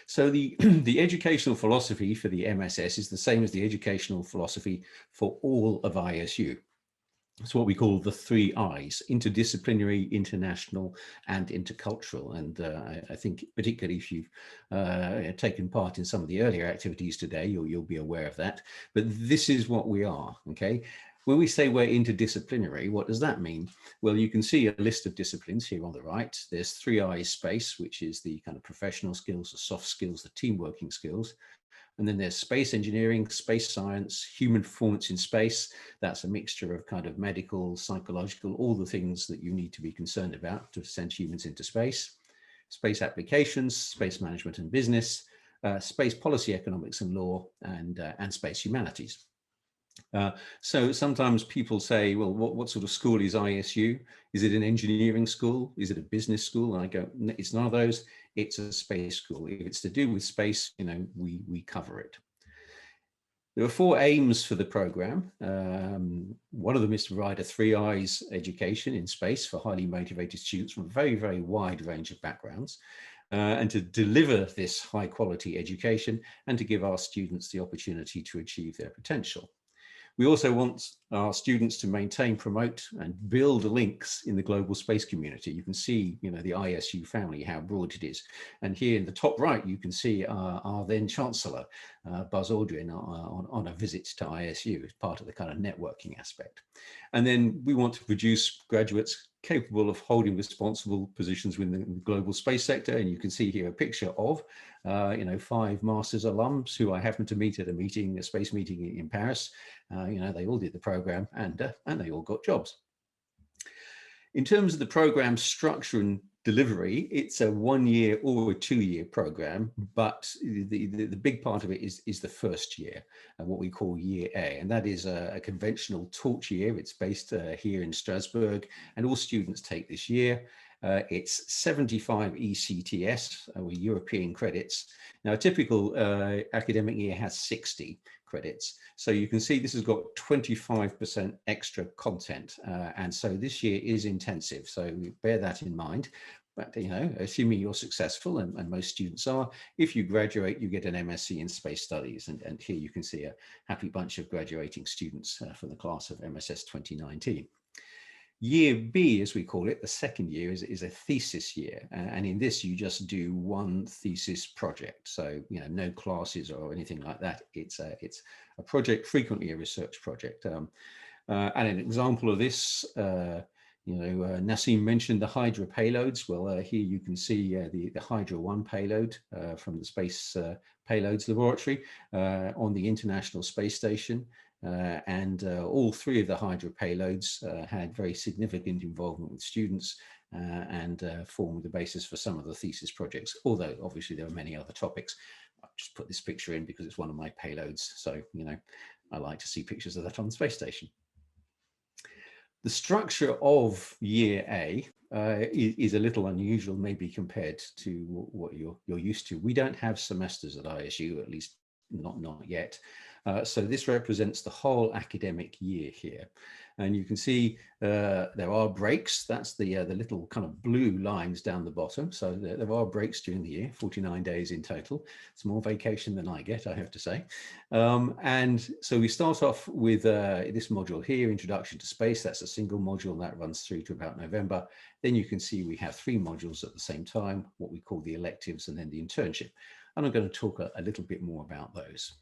So the educational philosophy for the MSS is the same as the educational philosophy for all of ISU. It's what we call the 3 I's: interdisciplinary, international, and intercultural. And I think particularly if you've taken part in some of the earlier activities today, you'll be aware of that. But this is what we are, okay? When we say we're interdisciplinary, what does that mean? Well, you can see a list of disciplines here on the right. There's 3 I's space, which is the kind of professional skills, the soft skills, the team working skills. And then there's space engineering, space science, human performance in space. That's a mixture of kind of medical, psychological, all the things that you need to be concerned about to send humans into space. Space applications, space management and business, space policy, economics and law, and space humanities. So sometimes people say, well, what sort of school is ISU? Is it an engineering school? Is it a business school? And I go, it's none of those. It's a space school. If it's to do with space, you know, we cover it. There are 4 aims for the program. One of them is to provide a 3 I's education in space for highly motivated students from a very, very wide range of backgrounds, and to deliver this high quality education and to give our students the opportunity to achieve their potential. We also want our students to maintain, promote, and build links in the global space community. You can see, you know, the ISU family, how broad it is. And here in the top right, you can see our then Chancellor, Buzz Aldrin, on a visit to ISU as part of the kind of networking aspect. And then we want to produce graduates capable of holding responsible positions within the global space sector. And you can see here a picture of, you know, 5 master's alums who I happened to meet at a space meeting in Paris. You know, they all did the program and they all got jobs. In terms of the program structure and delivery, it's a 1-year or a 2-year program, but the big part of it is the first year, what we call year A, and that is a conventional torch year. It's based here in Strasbourg, and all students take this year. It's 75 ECTS, or European credits. Now, a typical academic year has 60 credits. So you can see this has got 25% extra content. And so this year is intensive. So bear that in mind. But, you know, assuming you're successful, and most students are, if you graduate, you get an MSc in Space Studies. And here you can see a happy bunch of graduating students from the class of MSS 2019. Year B, as we call it, the second year, is a thesis year. And in this, you just do 1 thesis project. So, you know, no classes or anything like that. It's a project, frequently a research project. And an example of this, you know, Nassim mentioned the Hydra payloads. Well, here you can see the Hydra 1 payload from the Space Payloads Laboratory on the International Space Station. And all 3 of the Hydra payloads had very significant involvement with students and formed the basis for some of the thesis projects, although obviously there are many other topics. I've just put this picture in because it's one of my payloads. So, you know, I like to see pictures of that on the space station. The structure of year A is a little unusual, maybe compared to what you're used to. We don't have semesters at ISU, at least not yet. So this represents the whole academic year here. And you can see there are breaks. That's the little kind of blue lines down the bottom. So there are breaks during the year, 49 days in total. It's more vacation than I get, I have to say. And so we start off with this module here, Introduction to Space. That's a single module that runs through to about November. Then you can see we have 3 modules at the same time, what we call the electives and then the internship. And I'm going to talk a little bit more about those.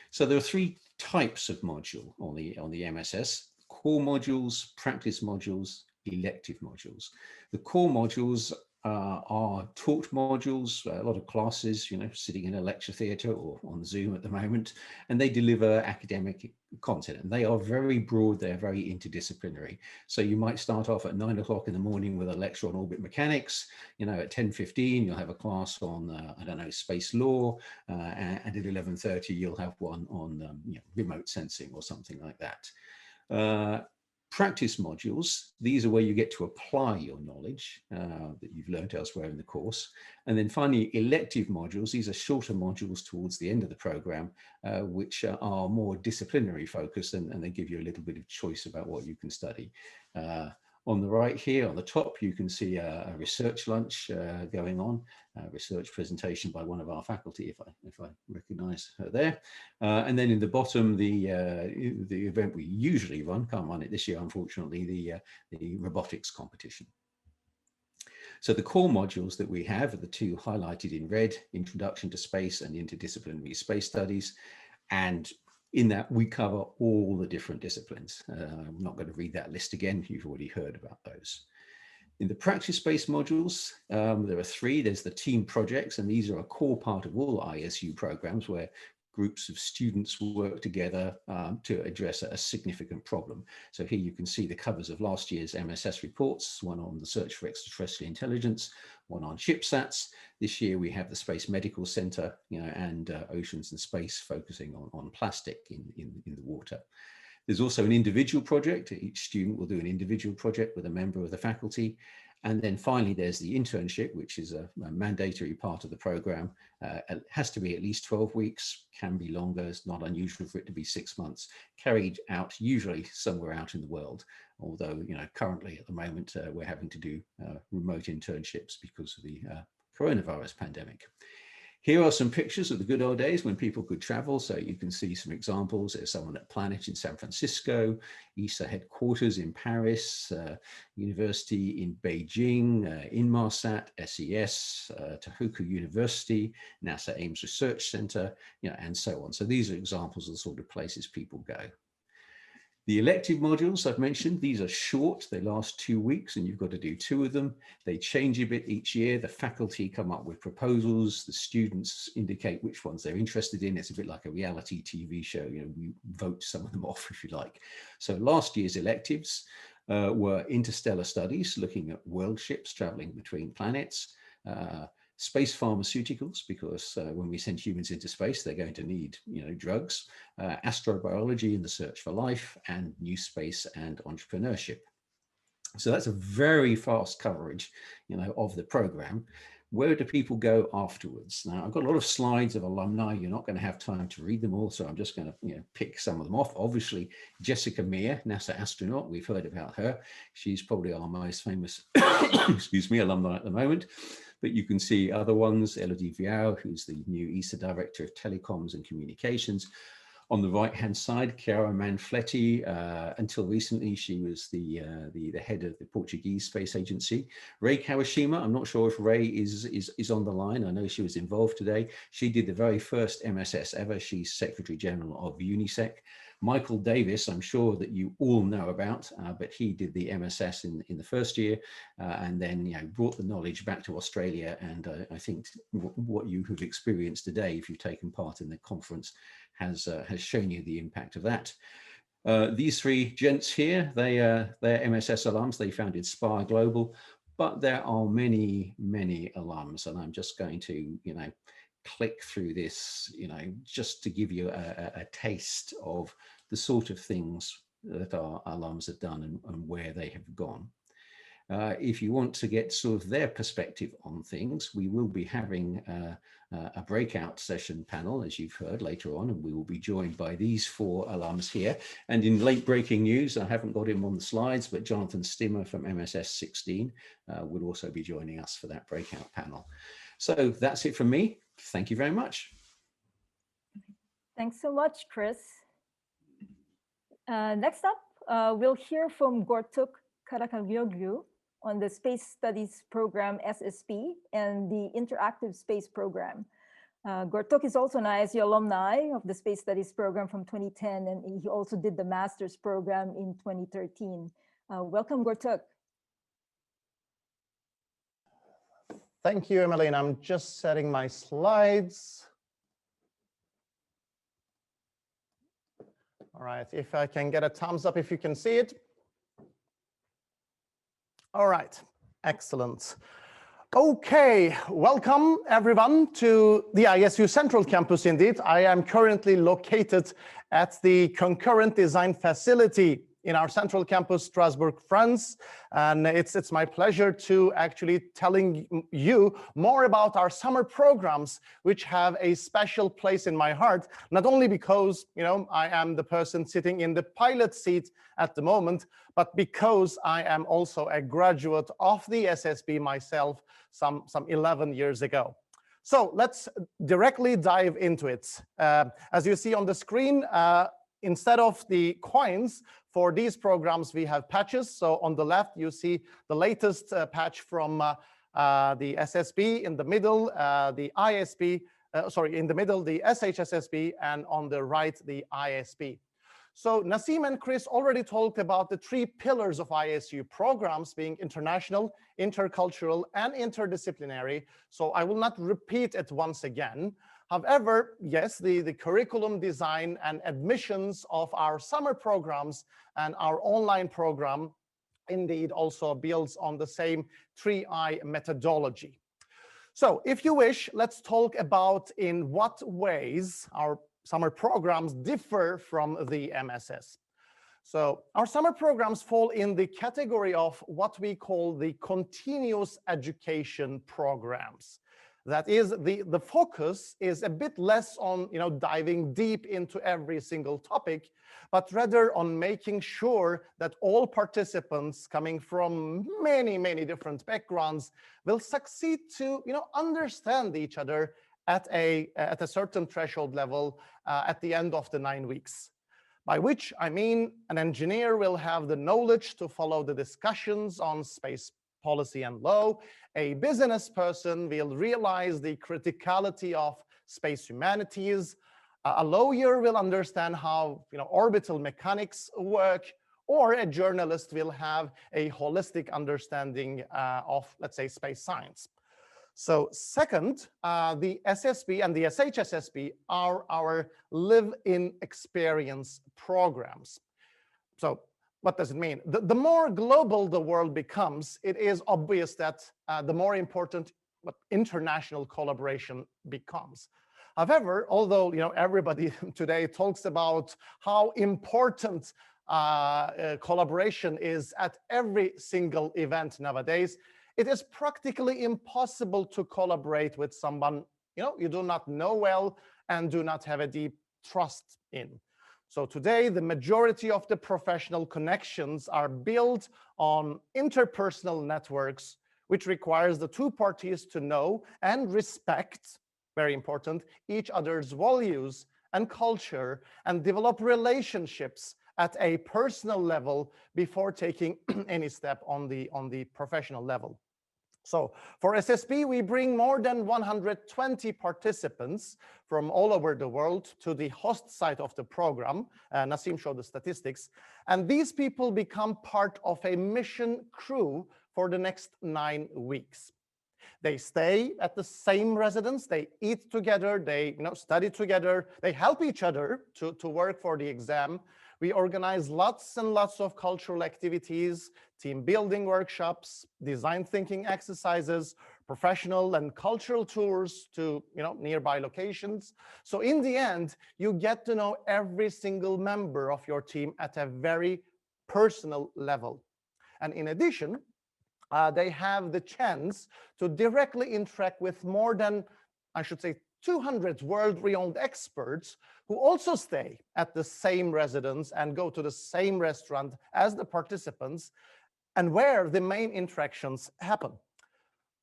So there are 3 types of module on the MSS: core modules, practice modules, elective modules. The core modules are taught modules, a lot of classes, you know, sitting in a lecture theatre or on Zoom at the moment, and they deliver academic content, and they are very broad, they're very interdisciplinary. So you might start off at 9 o'clock in the morning with a lecture on orbit mechanics, you know, at 10:15 you'll have a class on, I don't know, space law, and at 11:30 you'll have one on you know, remote sensing or something like that. Practice modules, these are where you get to apply your knowledge that you've learned elsewhere in the course. And then finally, elective modules, these are shorter modules towards the end of the program, which are more disciplinary focused, and they give you a little bit of choice about what you can study. On the right here, on the top, you can see a research lunch going on, a research presentation by one of our faculty, if I recognize her there. And then in the bottom, the event we usually run, can't run it this year, unfortunately, the robotics competition. So the core modules that we have are the two highlighted in red, Introduction to Space and Interdisciplinary Space Studies. And in that, we cover all the different disciplines. I'm not going to read that list again. You've already heard about those. In the practice-based modules, there are three. There's the team projects, and these are a core part of all ISU programs where groups of students will work together to address a significant problem. So here you can see the covers of last year's MSS reports, one on the search for extraterrestrial intelligence, one on ChipSats. This year we have the Space Medical Center, you know, and Oceans and Space focusing on plastic in the water. There's also an individual project. Each student will do an individual project with a member of the faculty. And then finally, there's the internship, which is a mandatory part of the program. It has to be at least 12 weeks, can be longer. It's not unusual for it to be 6 months, carried out usually somewhere out in the world. Although, you know, currently at the moment, we're having to do remote internships because of the coronavirus pandemic. Here are some pictures of the good old days when people could travel. So you can see some examples. There's someone at Planet in San Francisco, ESA headquarters in Paris, university in Beijing, Inmarsat, SES, Tohoku University, NASA Ames Research Center, you know, and so on. So these are examples of the sort of places people go. The elective modules I've mentioned, these are short, they last 2 weeks and you've got to do 2 of them. They change a bit each year. The faculty come up with proposals, the students indicate which ones they're interested in. It's a bit like a reality TV show, you know, we vote some of them off if you like. So last year's electives were interstellar studies, looking at world ships traveling between planets, space pharmaceuticals, because when we send humans into space, they're going to need, you know, drugs, astrobiology in the search for life, and new space and entrepreneurship. So that's a very fast coverage, you know, of the program. Where do people go afterwards? Now, I've got a lot of slides of alumni. You're not going to have time to read them all, so I'm just going to, you know, pick some of them off. Obviously, Jessica Meir, NASA astronaut, we've heard about her. She's probably our most famous, excuse me, alumni at the moment. But you can see other ones, Elodie Viau, who's the new ESA Director of Telecoms and Communications. On the right-hand side, Chiara Manfletti, until recently, she was the head of the Portuguese Space Agency. Ray Kawashima, I'm not sure if Ray is on the line. I know she was involved today. She did the very first MSS ever. She's Secretary General of UNISEC. Michael Davis, I'm sure that you all know about, but he did the MSS in the first year, and then, you know, brought the knowledge back to Australia. And I think what you have experienced today, if you've taken part in the conference, has shown you the impact of that. These three gents here, they're MSS alums. They founded SPAR Global, but there are many, many alums, and I'm just going to, you know, click through this, you know, just to give you a taste of the sort of things that our alums have done and where they have gone. If you want to get sort of their perspective on things, we will be having a breakout session panel, as you've heard, later on, and we will be joined by these 4 alums here. And in late breaking news, I haven't got him on the slides, but Jonathan Stimmer from MSS 16 will also be joining us for that breakout panel. So that's it from me. Thank you very much. Thanks so much, Chris. Next up, we'll hear from Gortuk Karakagioglu on the Space Studies Program, SSP, and the Interactive Space Program. Gortuk is also an ISU alumni of the Space Studies Program from 2010, and he also did the Master's Program in 2013. Welcome, Gortuk. Thank you, Emily. And I'm just setting my slides. All right, if I can get a thumbs up if you can see it. All right, excellent. Okay, welcome everyone to the ISU Central Campus indeed. I am currently located at the Concurrent Design Facility in our Central Campus, Strasbourg, France. And it's my pleasure to actually telling you more about our summer programs, which have a special place in my heart, not only because, I am the person sitting in the pilot seat at the moment, but because I am also a graduate of the SSB myself some 11 years ago. So let's directly dive into it. As you see on the screen, instead of the coins for these programs, we have patches. So on the left, you see the latest patch from the SSB, in the middle, the ISB, in the middle, the SHSSB, and on the right, the ISB. So Nassim and Chris already talked about the 3 pillars of ISU programs being international, intercultural, and interdisciplinary. So I will not repeat it once again. However, yes, the curriculum design and admissions of our summer programs and our online program indeed also builds on the same 3I methodology. So if you wish, let's talk about in what ways our summer programs differ from the MSS. So our summer programs fall in the category of what we call the continuous education programs. That is, the focus is a bit less on diving deep into every single topic, but rather on making sure that all participants coming from many different backgrounds will succeed to understand each other at a certain threshold level at the end of the 9 weeks. By which I mean an engineer will have the knowledge to follow the discussions on space policy and law. A business person will realize the criticality of space humanities. A lawyer will understand how orbital mechanics work, or a journalist will have a holistic understanding of, let's say, space science. So second, the SSB and the SHSSB are our live-in experience programs. So what does it mean? The more global the world becomes, it is obvious that the more important international collaboration becomes. However, although everybody today talks about how important collaboration is at every single event nowadays, it is practically impossible to collaborate with someone you do not know well and do not have a deep trust in. So today, the majority of the professional connections are built on interpersonal networks, which requires the 2 parties to know and respect, very important, each other's values and culture, and develop relationships at a personal level before taking any step on the professional level. So for SSB, we bring more than 120 participants from all over the world to the host site of the program. Nassim showed the statistics. And these people become part of a mission crew for the next 9 weeks. They stay at the same residence, they eat together, they study together, they help each other to work for the exam. We organize lots and lots of cultural activities, team building workshops, design thinking exercises, professional and cultural tours to nearby locations. So in the end, you get to know every single member of your team at a very personal level. And in addition, they have the chance to directly interact with more than, I should say, 200 world-renowned experts who also stay at the same residence and go to the same restaurant as the participants, and where the main interactions happen.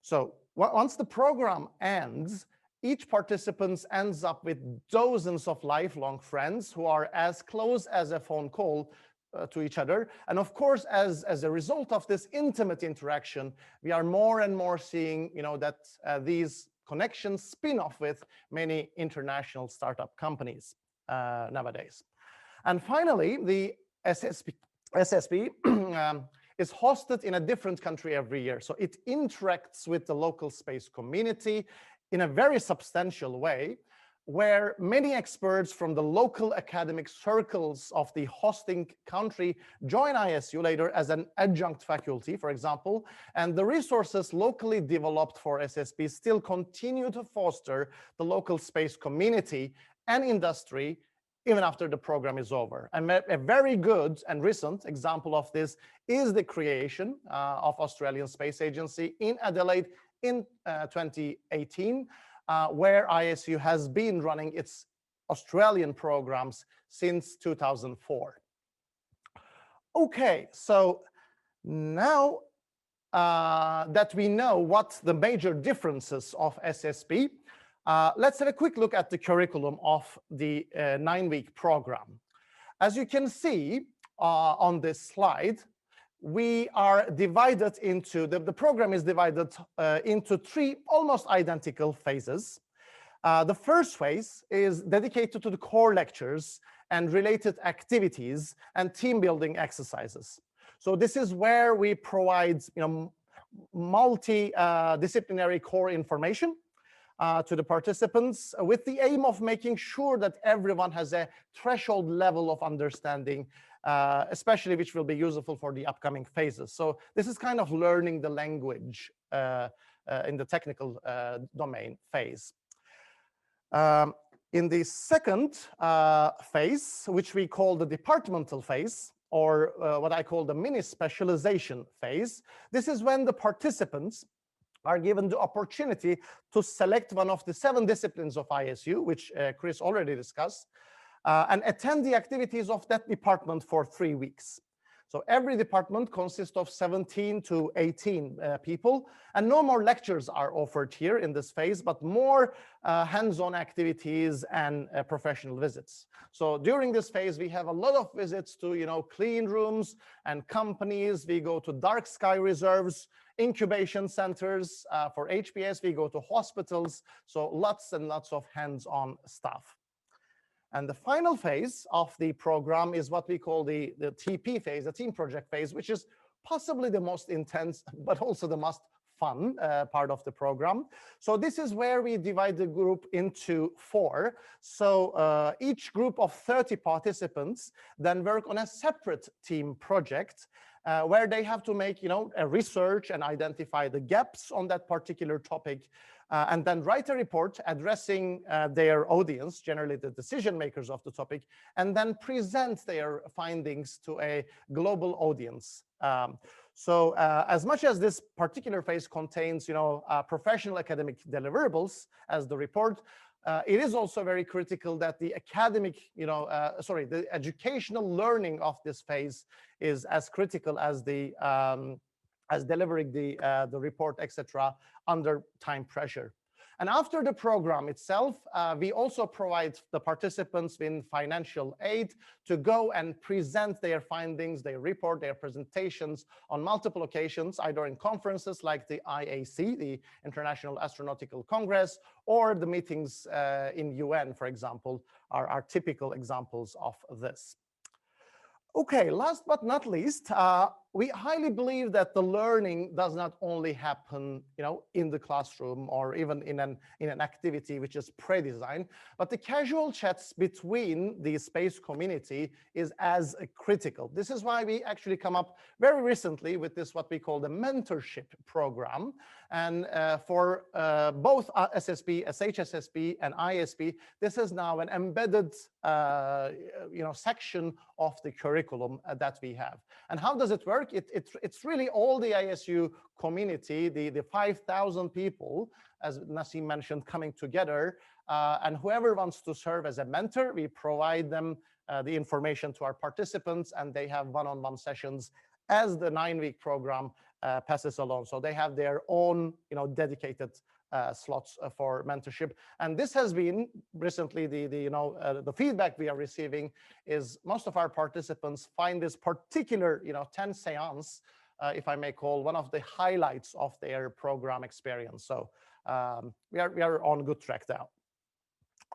So once the program ends, each participant ends up with dozens of lifelong friends who are as close as a phone call to each other. And of course, as a result of this intimate interaction, we are more and more seeing that these connections spin off with many international startup companies nowadays. And finally, the SSB is hosted in a different country every year. So it interacts with the local space community in a very substantial way, where many experts from the local academic circles of the hosting country join ISU later as an adjunct faculty, for example, and the resources locally developed for SSP still continue to foster the local space community and industry even after the program is over. And a very good and recent example of this is the creation of Australian Space Agency in Adelaide in 2018, where ISU has been running its Australian programs since 2004. Okay, so now that we know what the major differences of SSP, let's have a quick look at the curriculum of the 9-week program. As you can see on this slide, we are divided into, the program is divided into 3 almost identical phases. The first phase is dedicated to the core lectures and related activities and team building exercises. So this is where we provide multidisciplinary core information to the participants with the aim of making sure that everyone has a threshold level of understanding, especially which will be useful for the upcoming phases. So this is kind of learning the language in the technical domain phase. In the second phase, which we call the departmental phase, or what I call the mini specialization phase, this is when the participants are given the opportunity to select one of the 7 disciplines of ISU, which Chris already discussed, and attend the activities of that department for 3 weeks. So every department consists of 17 to 18 people, and no more lectures are offered here in this phase, but more hands-on activities and professional visits. So during this phase, we have a lot of visits to, clean rooms and companies. We go to dark sky reserves, incubation centers. For HPS, we go to hospitals. So lots and lots of hands-on stuff. And the final phase of the program is what we call the TP phase, the team project phase, which is possibly the most intense, but also the most fun part of the program. So this is where we divide the group into 4. So each group of 30 participants then work on a separate team project where they have to make, a research and identify the gaps on that particular topic, and then write a report addressing their audience, generally the decision makers of the topic, and then present their findings to a global audience. So as much as this particular phase contains, professional academic deliverables as the report, it is also very critical that the academic, the educational learning of this phase is as critical as the as delivering the report, etc., under time pressure. And after the program itself, we also provide the participants with financial aid to go and present their findings, their report, their presentations on multiple occasions, either in conferences like the IAC, the International Astronautical Congress, or the meetings in UN, for example, are typical examples of this. Okay, last but not least, we highly believe that the learning does not only happen, in the classroom or even in an activity which is pre-designed, but the casual chats between the space community is as critical. This is why we actually come up very recently with this, what we call the mentorship program. And for both SSP, SHSSP, and ISP, this is now an embedded, section of the curriculum that we have. And how does it work? It's really all the ISU community, the 5,000 people, as Nassim mentioned, coming together. And whoever wants to serve as a mentor, we provide them the information to our participants, and they have one-on-one sessions as the 9-week program passes along. So they have their own, dedicated slots for mentorship. And this has been recently the feedback we are receiving is most of our participants find this particular 10 seance, if I may call, one of the highlights of their program experience. So we are on good track now.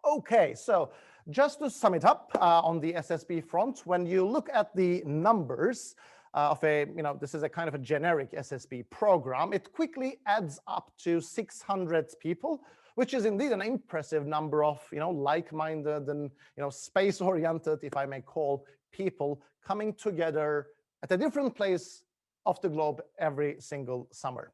Okay, so just to sum it up on the SSP front, when you look at the numbers, of a, this is a kind of a generic SSB program, it quickly adds up to 600 people, which is indeed an impressive number of, like-minded and, space-oriented, if I may call, people coming together at a different place of the globe every single summer.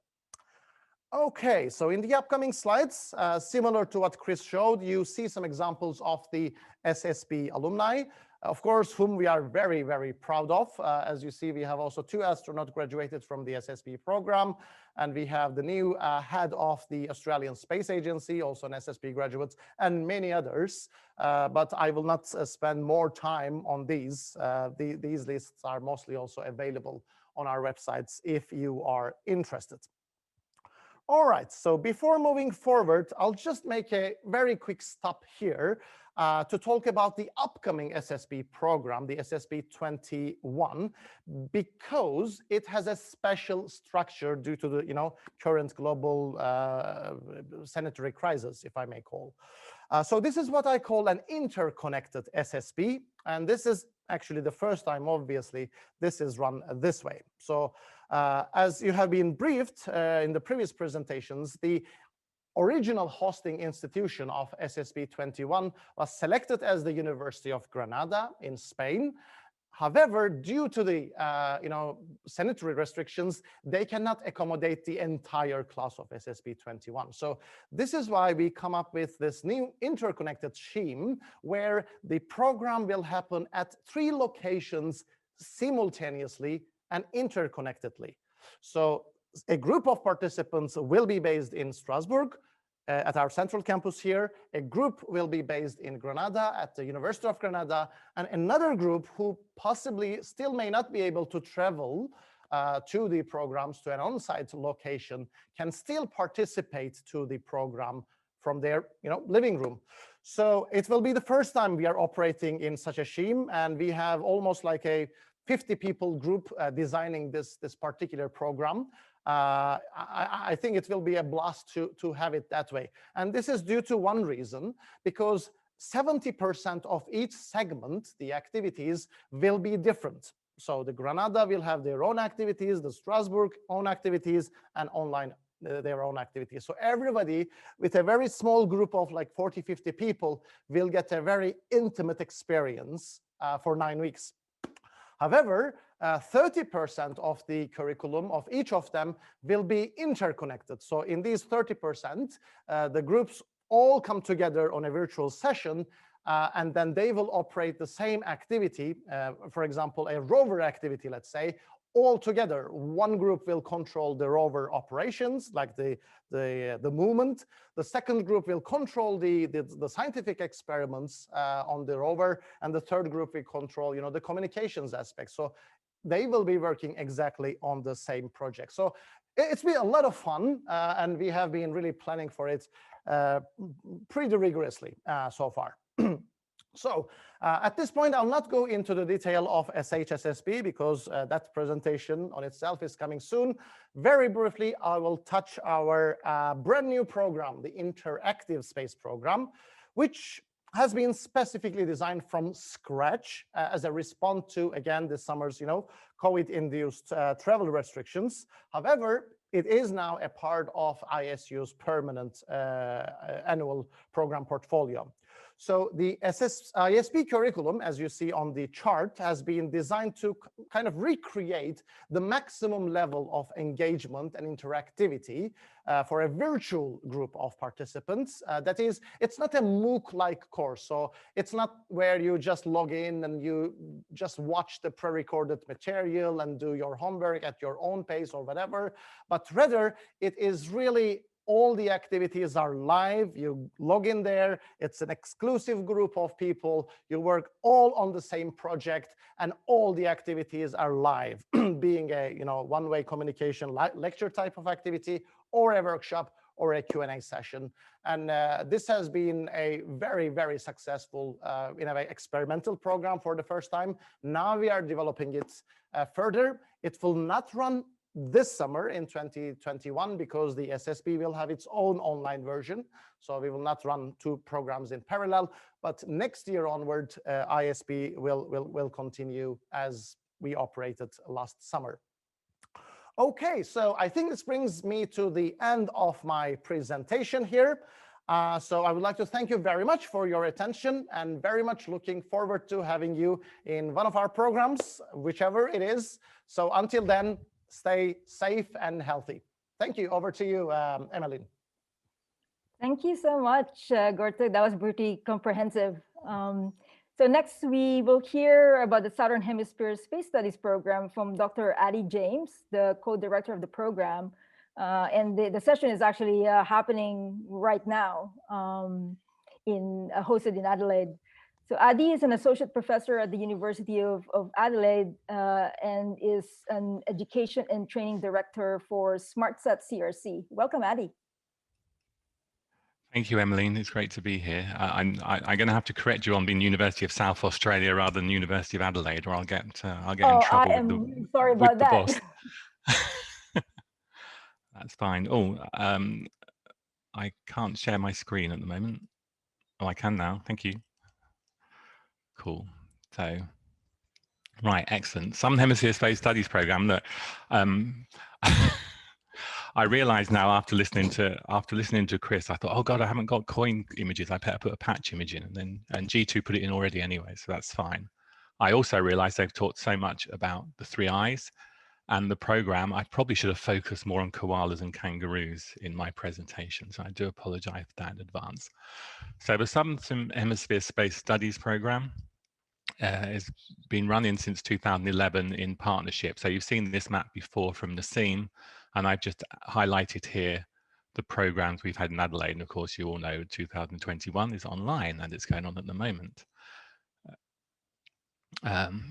Okay, so in the upcoming slides, similar to what Chris showed, you see some examples of the SSB alumni, of course, whom we are very, very proud of. As you see, we have also 2 astronauts graduated from the SSB program, and we have the new head of the Australian Space Agency, also an SSB graduate, and many others. But I will not spend more time on these. These lists are mostly also available on our websites if you are interested. All right, so before moving forward, I'll just make a very quick stop here to talk about the upcoming SSB program, the SSB 21, because it has a special structure due to the current global sanitary crisis, if I may call. So this is what I call an interconnected SSB, and this is actually the first time, obviously, this is run this way. So as you have been briefed in the previous presentations, the original hosting institution of SSB 21 was selected as the University of Granada in Spain. However, due to the sanitary restrictions, they cannot accommodate the entire class of SSB 21. So this is why we come up with this new interconnected scheme where the program will happen at 3 locations simultaneously and interconnectedly. So a group of participants will be based in Strasbourg at our central campus here. A group will be based in Granada at the University of Granada, and another group who possibly still may not be able to travel to the programs to an on-site location can still participate to the program from their living room. So it will be the first time we are operating in such a scheme, and we have almost like a 50-people group designing this particular program. I think it will be a blast to have it that way. And this is due to one reason, because 70% of each segment, the activities, will be different. So the Granada will have their own activities, the Strasbourg own activities, and online their own activities. So everybody with a very small group of like 40, 50 people will get a very intimate experience for 9 weeks. However, 30% of the curriculum of each of them will be interconnected. So in these 30%, the groups all come together on a virtual session, and then they will operate the same activity, for example, a rover activity, let's say, all together. One group will control the rover operations, like the movement. The second group will control the scientific experiments on the rover, and the third group will control, the communications aspect. So they will be working exactly on the same project. So it's been a lot of fun, and we have been really planning for it pretty rigorously so far. So at this point, I'll not go into the detail of SHSSB because that presentation on itself is coming soon. Very briefly, I will touch our brand new program, the Interactive Space Program, which has been specifically designed from scratch as a response to, again, this summer's, COVID-induced travel restrictions. However, it is now a part of ISU's permanent annual program portfolio. So the ISP curriculum, as you see on the chart, has been designed to kind of recreate the maximum level of engagement and interactivity for a virtual group of participants. That is, it's not a MOOC-like course. So it's not where you just log in and you just watch the pre-recorded material and do your homework at your own pace or whatever, but rather it is really all the activities are live. You log in there. It's an exclusive group of people. You work all on the same project, and all the activities are live, being a one-way communication lecture type of activity, or a workshop, or a Q&A session. And this has been a very, very successful experimental program for the first time. Now we are developing it further. It will not run this summer in 2021 because the SSB will have its own online version. So we will not run 2 programs in parallel. But next year onward, ISB will continue as we operated last summer. Okay, so I think this brings me to the end of my presentation here. So I would like to thank you very much for your attention, and very much looking forward to having you in one of our programs, whichever it is. So until then, stay safe and healthy. Thank you. Over to you, Emmeline. Thank you so much, Gortuk. That was pretty comprehensive. So next we will hear about the Southern Hemisphere Space Studies Program from Dr. Addie James, the co-director of the program. And the session is actually happening right now, hosted in Adelaide. So Addie is an associate professor at the University of Adelaide and is an education and training director for SmartSet CRC. Welcome, Addie. Thank you, Emmeline. It's great to be here. I'm going to have to correct you on being University of South Australia rather than University of Adelaide, or I'll get in trouble I am with the, sorry about that. boss. That's fine. Oh, I can't share my screen at the moment. Oh, I can now. Thank you. Cool. So, right, excellent. Southern Hemisphere Space Studies Program. That I realize now after listening to Chris, I thought, oh God, I haven't got coin images. I better put a patch image in, and G2 put it in already anyway, so that's fine. I also realized they've talked so much about the 3 I's and the program. I probably should have focused more on koalas and kangaroos in my presentation, so I do apologize for that in advance. So the Southern Hemisphere Space Studies Program has been running since 2011 in partnership. So you've seen this map before from Nassim, and I've just highlighted here the programs we've had in Adelaide. And of course, you all know 2021 is online and it's going on at the moment.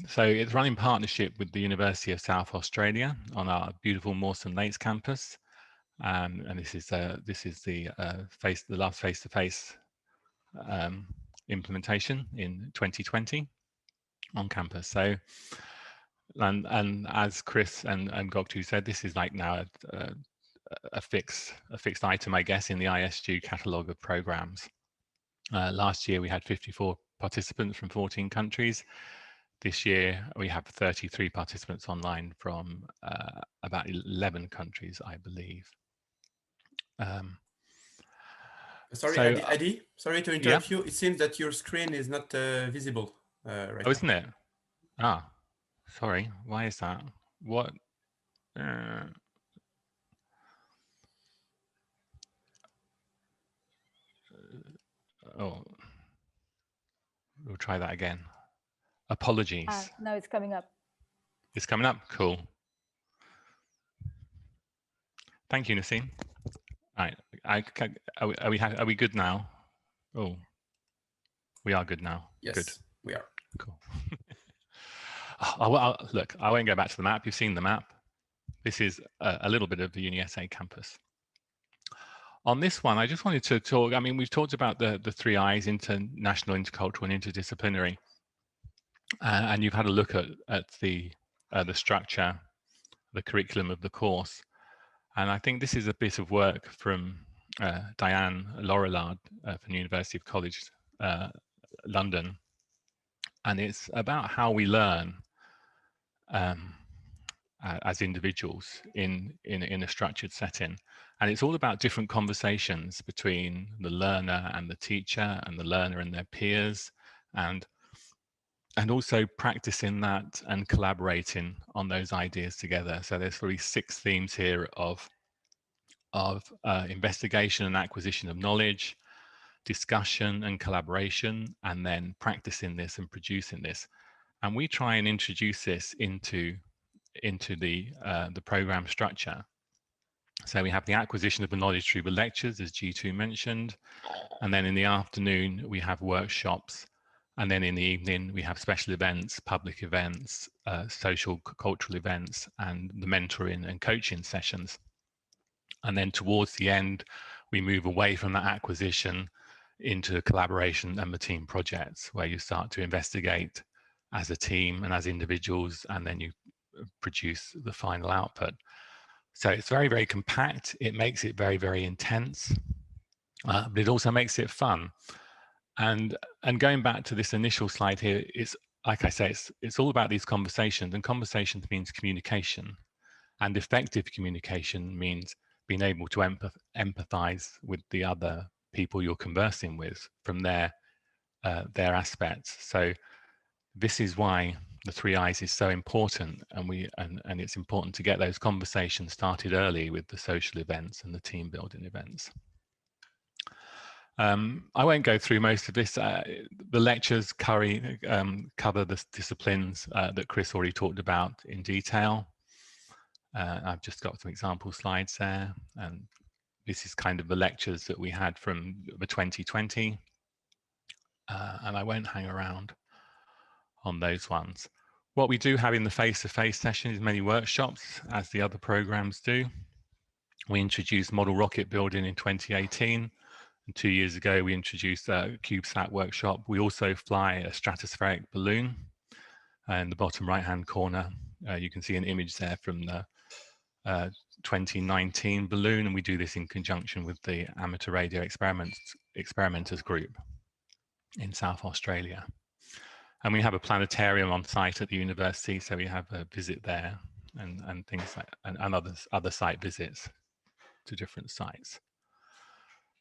So it's run in partnership with the University of South Australia on our beautiful Mawson Lakes campus. And this is the last face-to-face implementation in 2020 on campus. So, and as Chris and Goktu said, this is like now a fixed item, I guess, in the ISU catalogue of programs. Last year we had 54 participants from 14 countries. This year we have 33 participants online from about 11 countries, I believe. Sorry, so, Adi, sorry to interrupt you. It seems that your screen is not visible right now. Isn't it? Ah, sorry. Why is that? What? Oh, we'll try that again. Apologies. Now it's coming up. It's coming up. Cool. Thank you, Nassim. All right. Are we good now? Oh, we are good now. Yes, good. We are. Cool. Look, I won't go back to the map. You've seen the map. This is a little bit of the UniSA campus. On this one, I just wanted to talk. I mean, we've talked about the 3 I's: international, intercultural, and interdisciplinary. And you've had a look at the structure, the curriculum of the course. And I think this is a bit of work from Diane Laurillard from the University of College London. And it's about how we learn as individuals in a structured setting. And it's all about different conversations between the learner and the teacher, and the learner and their peers, and also practicing that and collaborating on those ideas together. So there's really 6 themes here of investigation and acquisition of knowledge, discussion and collaboration, and then practicing this and producing this. And we try and introduce this into the program structure. So we have the acquisition of the knowledge through the lectures, as G2 mentioned, and then in the afternoon we have workshops, and then in the evening we have special events, public events, social cultural events, and the mentoring and coaching sessions. And then towards the end we move away from that acquisition into collaboration and the team projects, where you start to investigate as a team and as individuals, and then you produce the final output. So it's very, very compact. It makes it very, very intense, but it also makes it fun. And going back to this initial slide here, it's like I say, it's all about these conversations, and conversations means communication, and effective communication means being able to empathize with the other people you're conversing with from their aspects. So this is why the 3 I's is so important, and it's important to get those conversations started early with the social events and the team building events. I won't go through most of this. The lectures cover the disciplines that Chris already talked about in detail. I've just got some example slides there, and this is kind of the lectures that we had from the 2020, and I won't hang around on those ones. What we do have in the face-to-face session is many workshops, as the other programs do. We introduced model rocket building in 2018. And 2 years ago, we introduced a CubeSat workshop. We also fly a stratospheric balloon. In the bottom right-hand corner, you can see an image there from the 2019 balloon, and we do this in conjunction with the Amateur Radio Experimenters Group in South Australia. And we have a planetarium on site at the university, so we have a visit there and things like and other site visits to different sites.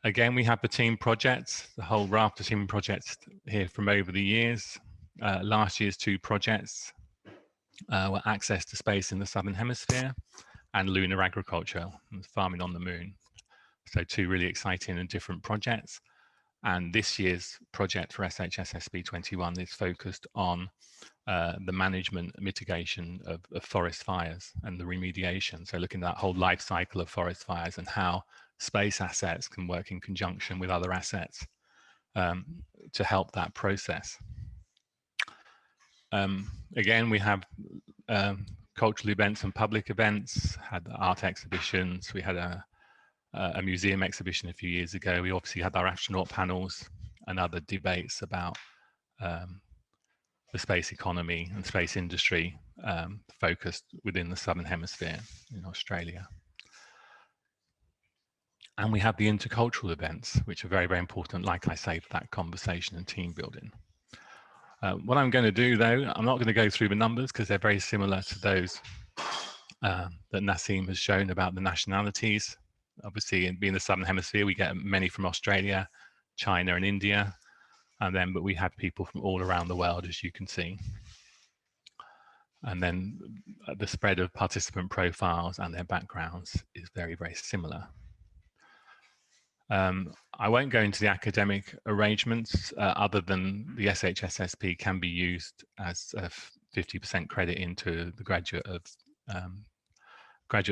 Again, we have the team projects, the whole raft of team projects here from over the years. Last year's 2 projects were access to space in the Southern Hemisphere and lunar agriculture, and farming on the moon. So 2 really exciting and different projects. And this year's project for SHSSP 21 is focused on the management and mitigation of forest fires and the remediation. So looking at that whole life cycle of forest fires and how space assets can work in conjunction with other assets to help that process. Again, we have cultural events and public events, had art exhibitions. We had a museum exhibition a few years ago. We obviously had our astronaut panels and other debates about the space economy and space industry focused within the Southern Hemisphere in Australia. And we have the intercultural events, which are very, very important, like I say, for that conversation and team building. What I'm going to do, though, I'm not going to go through the numbers because they're very similar to those that Nassim has shown about the nationalities. Obviously, in being the Southern Hemisphere, we get many from Australia, China, and India. But we have people from all around the world, as you can see. And then the spread of participant profiles and their backgrounds is very, very similar. I won't go into the academic arrangements other than the SHSSP can be used as a 50% credit into the graduate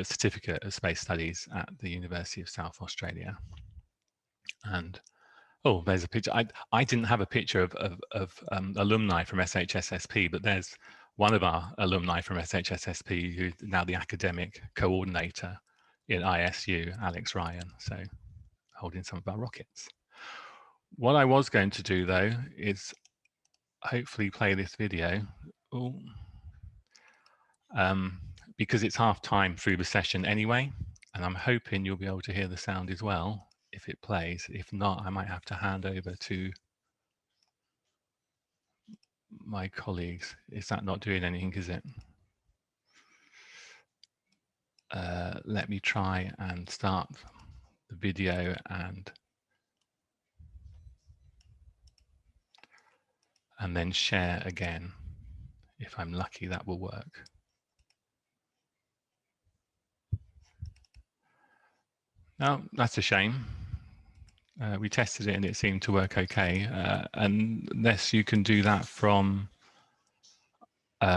certificate of space studies at the University of South Australia. And oh, there's a picture. I didn't have a picture of alumni from SHSSP, but there's one of our alumni from SHSSP who's now the academic coordinator in ISU, Alex Ryan. So holding some of our rockets. What I was going to do, though, is hopefully play this video. Because it's half time through the session anyway, and I'm hoping you'll be able to hear the sound as well if it plays. If not, I might have to hand over to my colleagues. Is that not doing anything, is it? Let me try and start the video and then share again. If I'm lucky, that will work. No, that's a shame. We tested it and it seemed to work okay. Unless you can do that from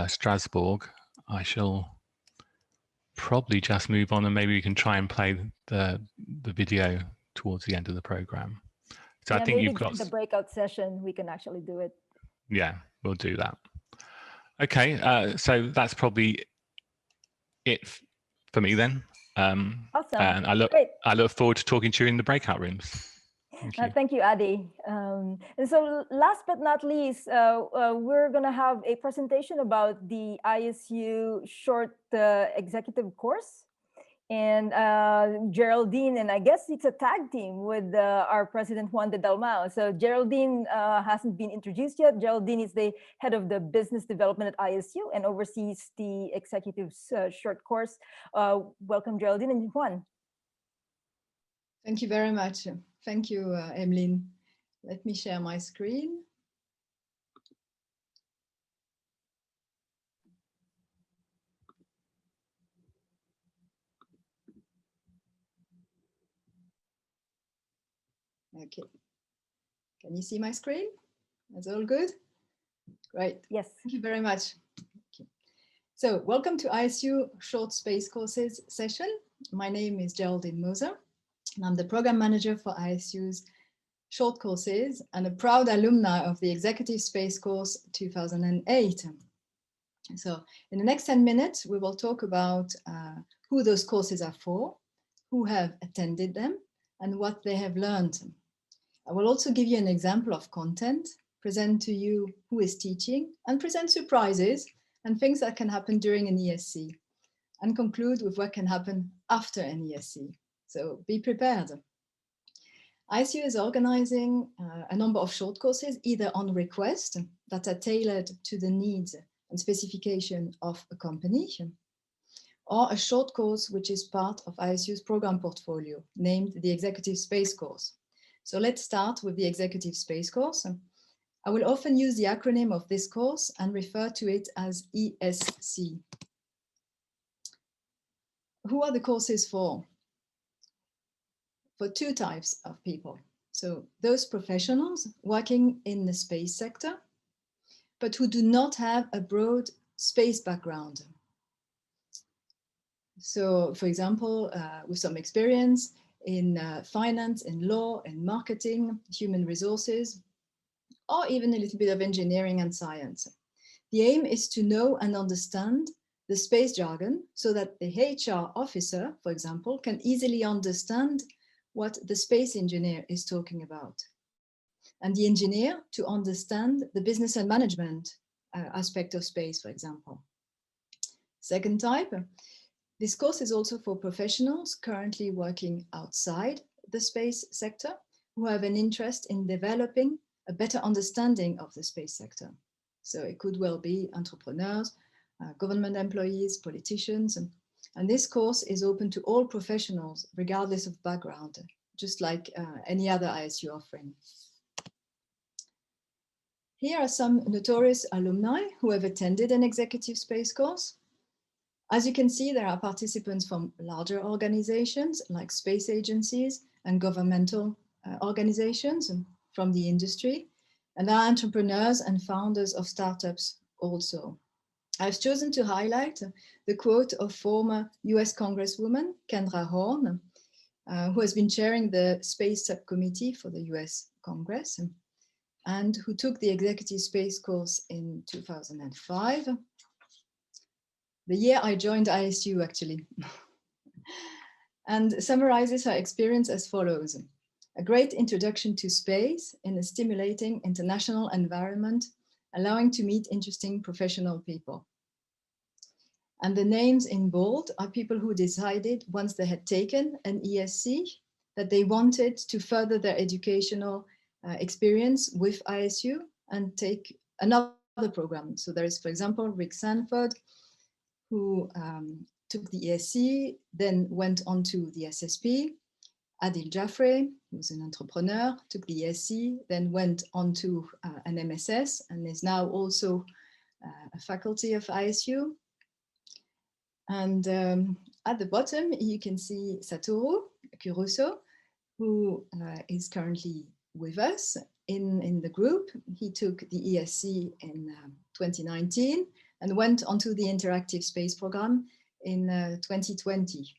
Strasbourg, I shall probably just move on and maybe we can try and play the video towards the end of the program. So yeah, I think you've got the breakout session. We can actually do it. Yeah, we'll do that. Okay, so that's probably it for me then. Awesome. And I look forward to talking to you in the breakout rooms. Thank you, Adi. And so last but not least, we're going to have a presentation about the ISU short executive course. and Geraldine, and I guess it's a tag team with our president Juan de Dalmau. So Geraldine hasn't been introduced yet. Geraldine is the head of the business development at ISU and oversees the executive's short course. Welcome, Geraldine and Juan. Thank you very much. Thank you, Emeline. Let me share my screen. Okay. Can you see my screen? That's all good? Great. Yes. Thank you very much. Okay. So welcome to ISU Short Space Courses session. My name is Geraldine Moser, and I'm the program manager for ISU's short courses and a proud alumni of the Executive Space Course 2008. So in the next 10 minutes, we will talk about who those courses are for, who have attended them, and what they have learned. I will also give you an example of content, present to you who is teaching, and present surprises and things that can happen during an ESC, and conclude with what can happen after an ESC. So be prepared. ISU is organizing a number of short courses, either on request, that are tailored to the needs and specification of a company, or a short course which is part of ISU's program portfolio, named the Executive Space Course. So let's start with the Executive Space Course. I will often use the acronym of this course and refer to it as ESC. Who are the courses for? For two types of people. So those professionals working in the space sector, but who do not have a broad space background. So for example, with some experience in finance, in law, in marketing, human resources, or even a little bit of engineering and science. The aim is to know and understand the space jargon so that the HR officer, for example, can easily understand what the space engineer is talking about. And the engineer to understand the business and management aspect of space, for example. Second type, this course is also for professionals currently working outside the space sector who have an interest in developing a better understanding of the space sector. So it could well be entrepreneurs, government employees, politicians, and this course is open to all professionals regardless of background, just like any other ISU offering. Here are some notorious alumni who have attended an executive space course. As you can see, there are participants from larger organizations like space agencies and governmental organizations and from the industry, and there are entrepreneurs and founders of startups also. I've chosen to highlight the quote of former US Congresswoman Kendra Horn, who has been chairing the Space Subcommittee for the US Congress and who took the Executive Space course in 2005. The year I joined ISU, actually, and summarizes her experience as follows. A great introduction to space in a stimulating international environment, allowing to meet interesting professional people. And the names in bold are people who decided once they had taken an ESC that they wanted to further their educational experience with ISU and take another program. So there is, for example, Rick Sanford, who took the ESC, then went on to the SSP. Adil Jaffrey, who's an entrepreneur, took the ESC, then went on to an MSS and is now also a faculty of ISU. And at the bottom, you can see Satoru Kuruso, who is currently with us in the group. He took the ESC in 2019 and went onto the Interactive Space Program in 2020.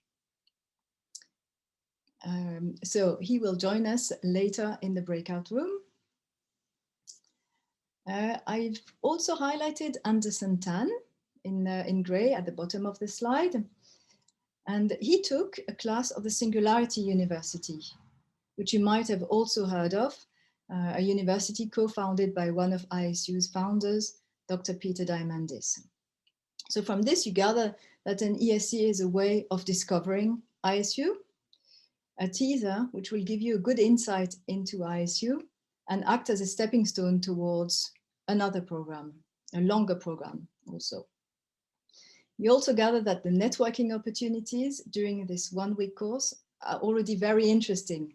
So he will join us later in the breakout room. I've also highlighted Anderson Tan in gray at the bottom of the slide. And he took a class of the Singularity University, which you might have also heard of, a university co-founded by one of ISU's founders, Dr. Peter Diamandis. So from this, you gather that an ESC is a way of discovering ISU, a teaser which will give you a good insight into ISU and act as a stepping stone towards another program, a longer program also. You also gather that the networking opportunities during this one-week course are already very interesting.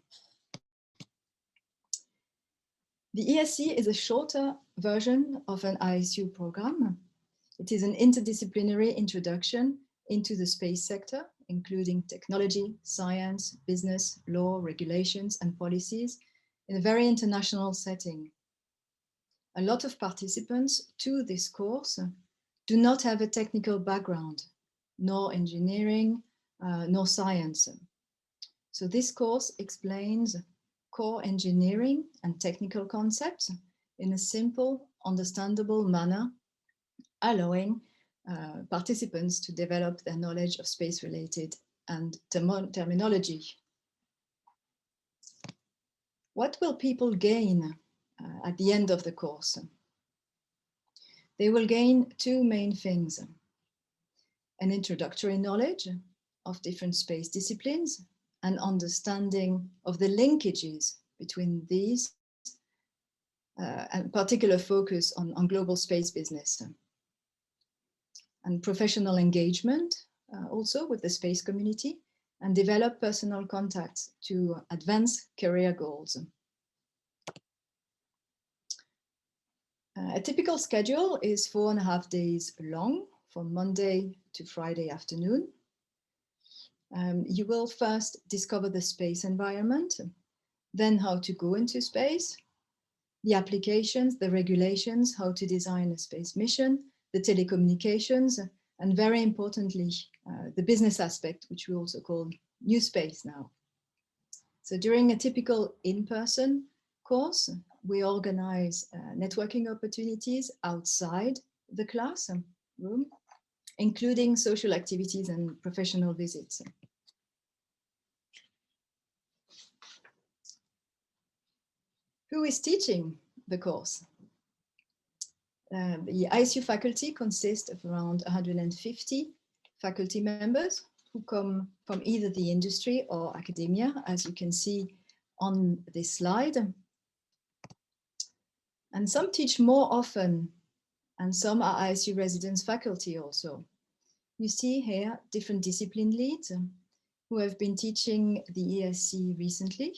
The ESC is a shorter version of an ISU program. It is an interdisciplinary introduction into the space sector, including technology, science, business, law, regulations, and policies in a very international setting. A lot of participants to this course do not have a technical background, nor engineering, nor science. So this course explains core engineering and technical concepts in a simple, understandable manner, allowing participants to develop their knowledge of space-related and terminology. What will people gain at the end of the course? They will gain two main things: an introductory knowledge of different space disciplines, an understanding of the linkages between these, and particular focus on global space business, and professional engagement also with the space community, and develop personal contacts to advance career goals. A typical schedule is 4.5 days long, from Monday to Friday afternoon. You will first discover the space environment, then how to go into space, the applications, the regulations, how to design a space mission, the telecommunications, and very importantly, the business aspect, which we also call new space now. So during a typical in-person course, we organize networking opportunities outside the class room, including social activities and professional visits. Who is teaching the course? The ISU faculty consists of around 150 faculty members who come from either the industry or academia, as you can see on this slide. And some teach more often, and some are ISU residence faculty also. You see here different discipline leads who have been teaching the ESC recently.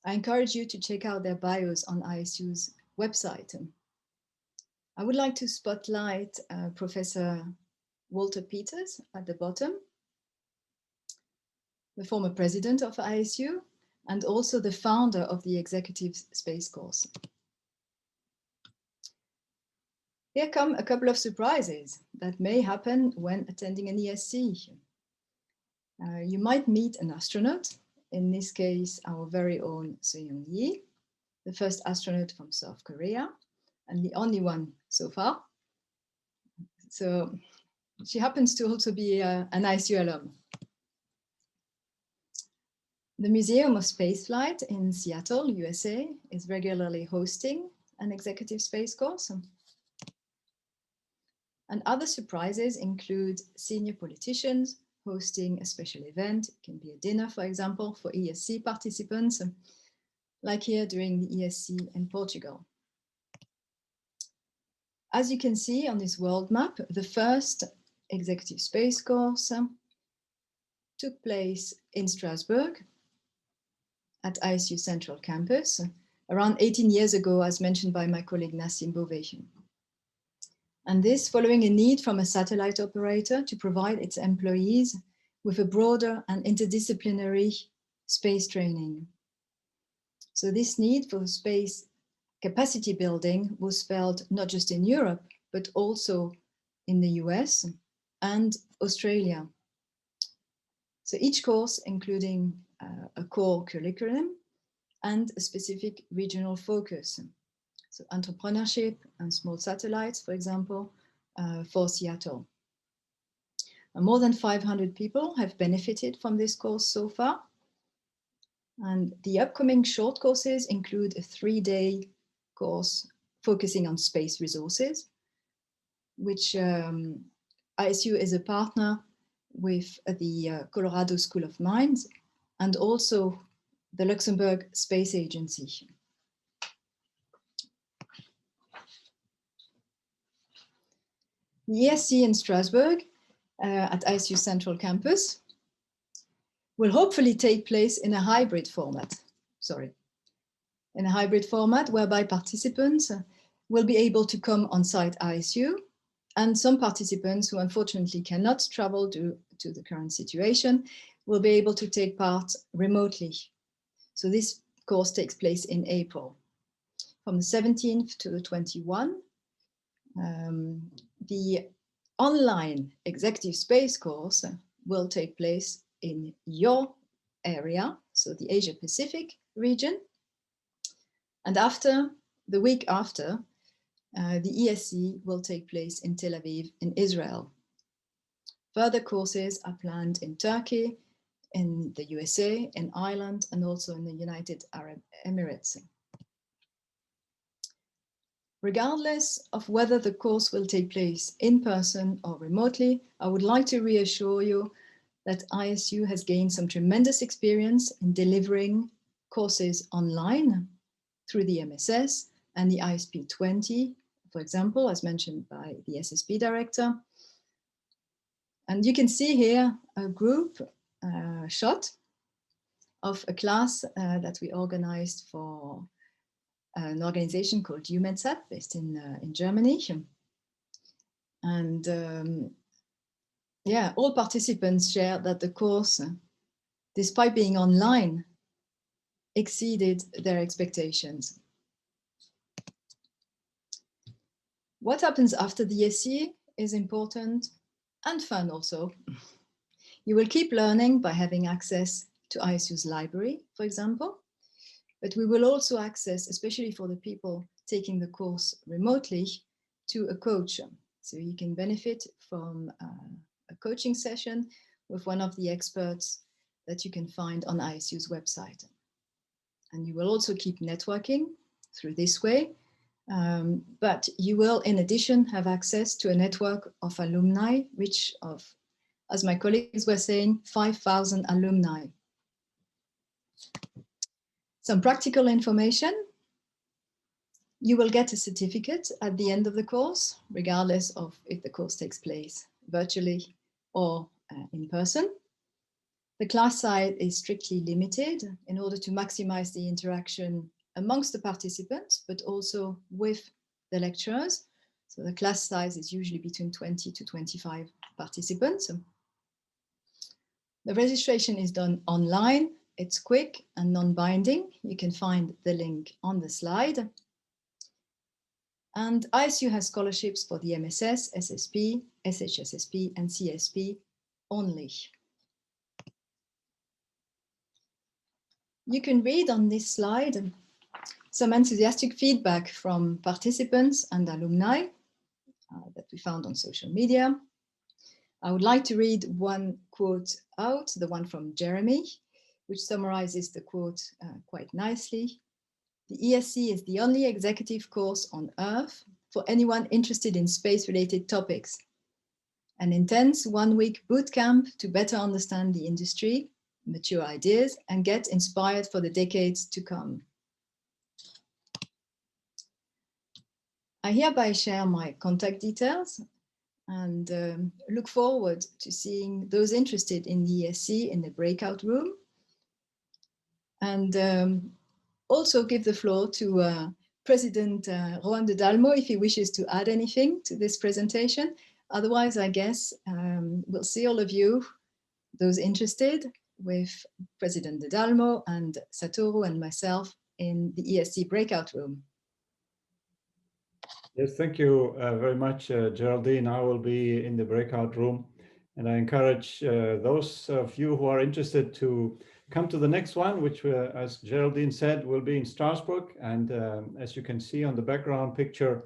I encourage you to check out their bios on ISU's website. I would like to spotlight Professor Walter Peters at the bottom, the former president of ISU, and also the founder of the Executive Space Course. Here come a couple of surprises that may happen when attending an ESC. You might meet an astronaut, in this case, our very own Seung Yi, the first astronaut from South Korea, and the only one so far. So she happens to also be an ISU alum. The Museum of Spaceflight in Seattle, USA, is regularly hosting an executive space course. And other surprises include senior politicians hosting a special event. It can be a dinner, for example, for ESC participants, like here during the ESC in Portugal. As you can see on this world map, the first executive space course took place in Strasbourg at ISU Central Campus around 18 years ago, as mentioned by my colleague Nassim Beauvais. And this following a need from a satellite operator to provide its employees with a broader and interdisciplinary space training. So this need for space capacity building was felt not just in Europe, but also in the US and Australia. So each course including a core curriculum and a specific regional focus. So entrepreneurship and small satellites, for example, for Seattle. And more than 500 people have benefited from this course so far. And the upcoming short courses include a 3-day course focusing on space resources, which ISU is a partner with the Colorado School of Mines and also the Luxembourg Space Agency. The ESC in Strasbourg at ISU Central Campus will hopefully take place in a hybrid format. In a hybrid format whereby participants will be able to come on site ISU, and some participants who unfortunately cannot travel due to the current situation will be able to take part remotely. So this course takes place in April. From the 17th to the 21st, the online executive space course will take place in your area, so the Asia Pacific region. And after, the week after, the ESC will take place in Tel Aviv in Israel. Further courses are planned in Turkey, in the USA, in Ireland, and also in the United Arab Emirates. Regardless of whether the course will take place in person or remotely, I would like to reassure you that ISU has gained some tremendous experience in delivering courses online through the MSS and the ISP 20, for example, as mentioned by the SSP director. And you can see here a group shot of a class that we organized for an organization called UMedSat based in Germany. And yeah, all participants share that the course, despite being online, exceeded their expectations. What happens after the ESC is important and fun also. You will keep learning by having access to ISU's library, for example, but we will also access, especially for the people taking the course remotely, to a coach. So you can benefit from a coaching session with one of the experts that you can find on ISU's website. And you will also keep networking through this way, but you will, in addition, have access to a network of alumni, which of, as my colleagues were saying, 5,000 alumni. Some practical information. You will get a certificate at the end of the course, regardless of if the course takes place virtually or in person. The class size is strictly limited in order to maximize the interaction amongst the participants, but also with the lecturers. So the class size is usually between 20 to 25 participants. The registration is done online. It's quick and non-binding. You can find the link on the slide. And ISU has scholarships for the MSS, SSP, SHSSP, and CSP only. You can read on this slide some enthusiastic feedback from participants and alumni that we found on social media. I would like to read one quote out, the one from Jeremy, which summarizes the quote quite nicely. The ESC is the only executive course on Earth for anyone interested in space-related topics. An intense one-week boot camp to better understand the industry, mature ideas, and get inspired for the decades to come. I hereby share my contact details and look forward to seeing those interested in the ESC in the breakout room. And also give the floor to President Rohan de Dalmo if he wishes to add anything to this presentation. Otherwise, I guess we'll see all of you, those interested, with President de Dalmo and Satoru and myself in the ESC breakout room. Yes, thank you very much, Geraldine. I will be in the breakout room, and I encourage those of you who are interested to come to the next one, which, as Geraldine said, will be in Strasbourg. And as you can see on the background picture,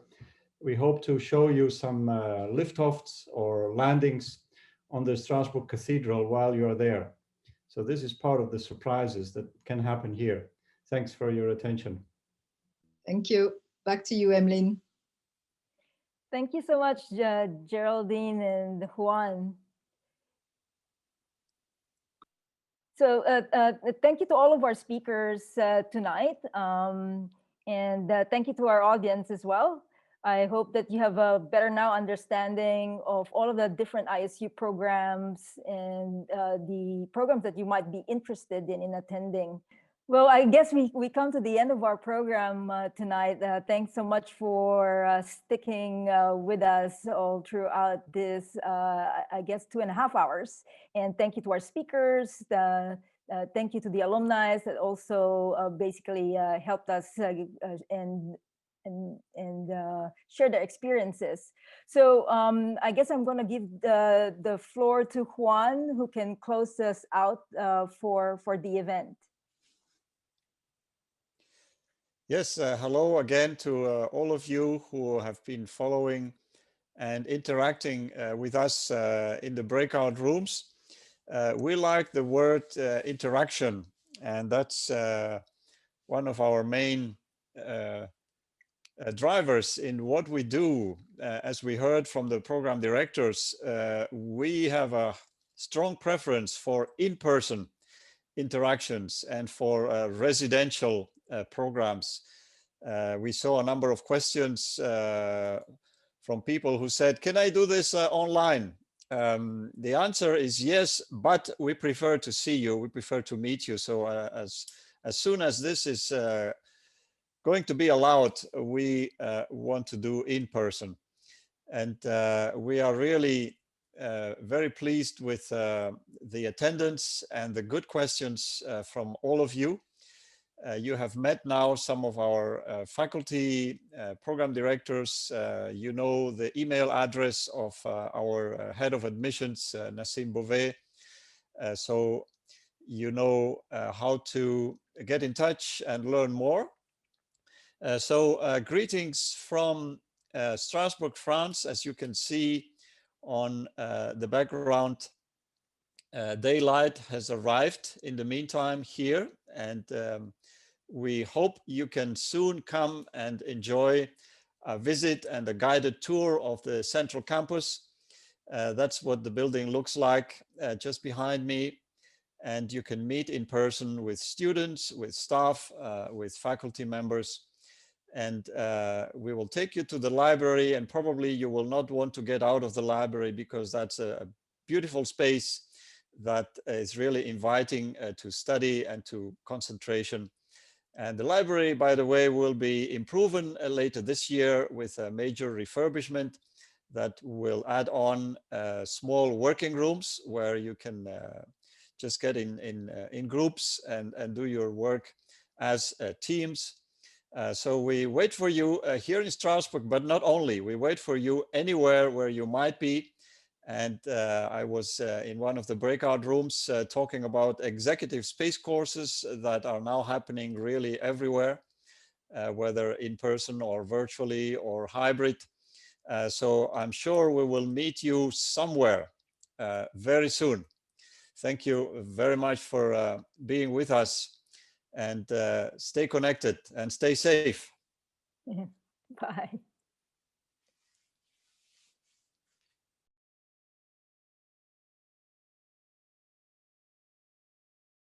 we hope to show you some liftoffs or landings on the Strasbourg Cathedral while you are there. So this is part of the surprises that can happen here. Thanks for your attention. Thank you. Back to you, Emmeline. Thank you so much, Geraldine and Juan. So thank you to all of our speakers tonight. And thank you to our audience as well. I hope that you have a better now understanding of all of the different ISU programs and the programs that you might be interested in attending. Well, I guess we come to the end of our program tonight. Thanks so much for sticking with us all throughout this, I guess, 2.5 hours. And thank you to our speakers. Thank you to the alumni that also basically helped us and share their experiences. So I guess I'm going to give the floor to Juan, who can close us out for the event. Yes, hello again to all of you who have been following and interacting with us in the breakout rooms. We like the word interaction, and that's one of our main drivers in what we do. As we heard from the program directors, we have a strong preference for in-person interactions and for residential programs. We saw a number of questions from people who said, can I do this online? The answer is yes, but we prefer to see you, we prefer to meet you. So as soon as this is going to be allowed, we want to do in person. And we are really very pleased with the attendance and the good questions from all of you. You have met now some of our faculty, program directors. You know the email address of our head of admissions, Nassim Bouvet. So you know how to get in touch and learn more. So greetings from Strasbourg, France. As you can see on the background, daylight has arrived in the meantime here, and we hope you can soon come and enjoy a visit and a guided tour of the central campus. That's what the building looks like just behind me. And you can meet in person with students, with staff, with faculty members. And we will take you to the library, and probably you will not want to get out of the library because that's a beautiful space that is really inviting to study and to concentration. And the library, by the way, will be improved later this year with a major refurbishment that will add on small working rooms where you can just get in groups and do your work as teams. So we wait for you here in Strasbourg, but not only, we wait for you anywhere where you might be. And I was in one of the breakout rooms talking about executive space courses that are now happening really everywhere, whether in person or virtually or hybrid. So I'm sure we will meet you somewhere very soon. Thank you very much for being with us, and stay connected and stay safe. Bye.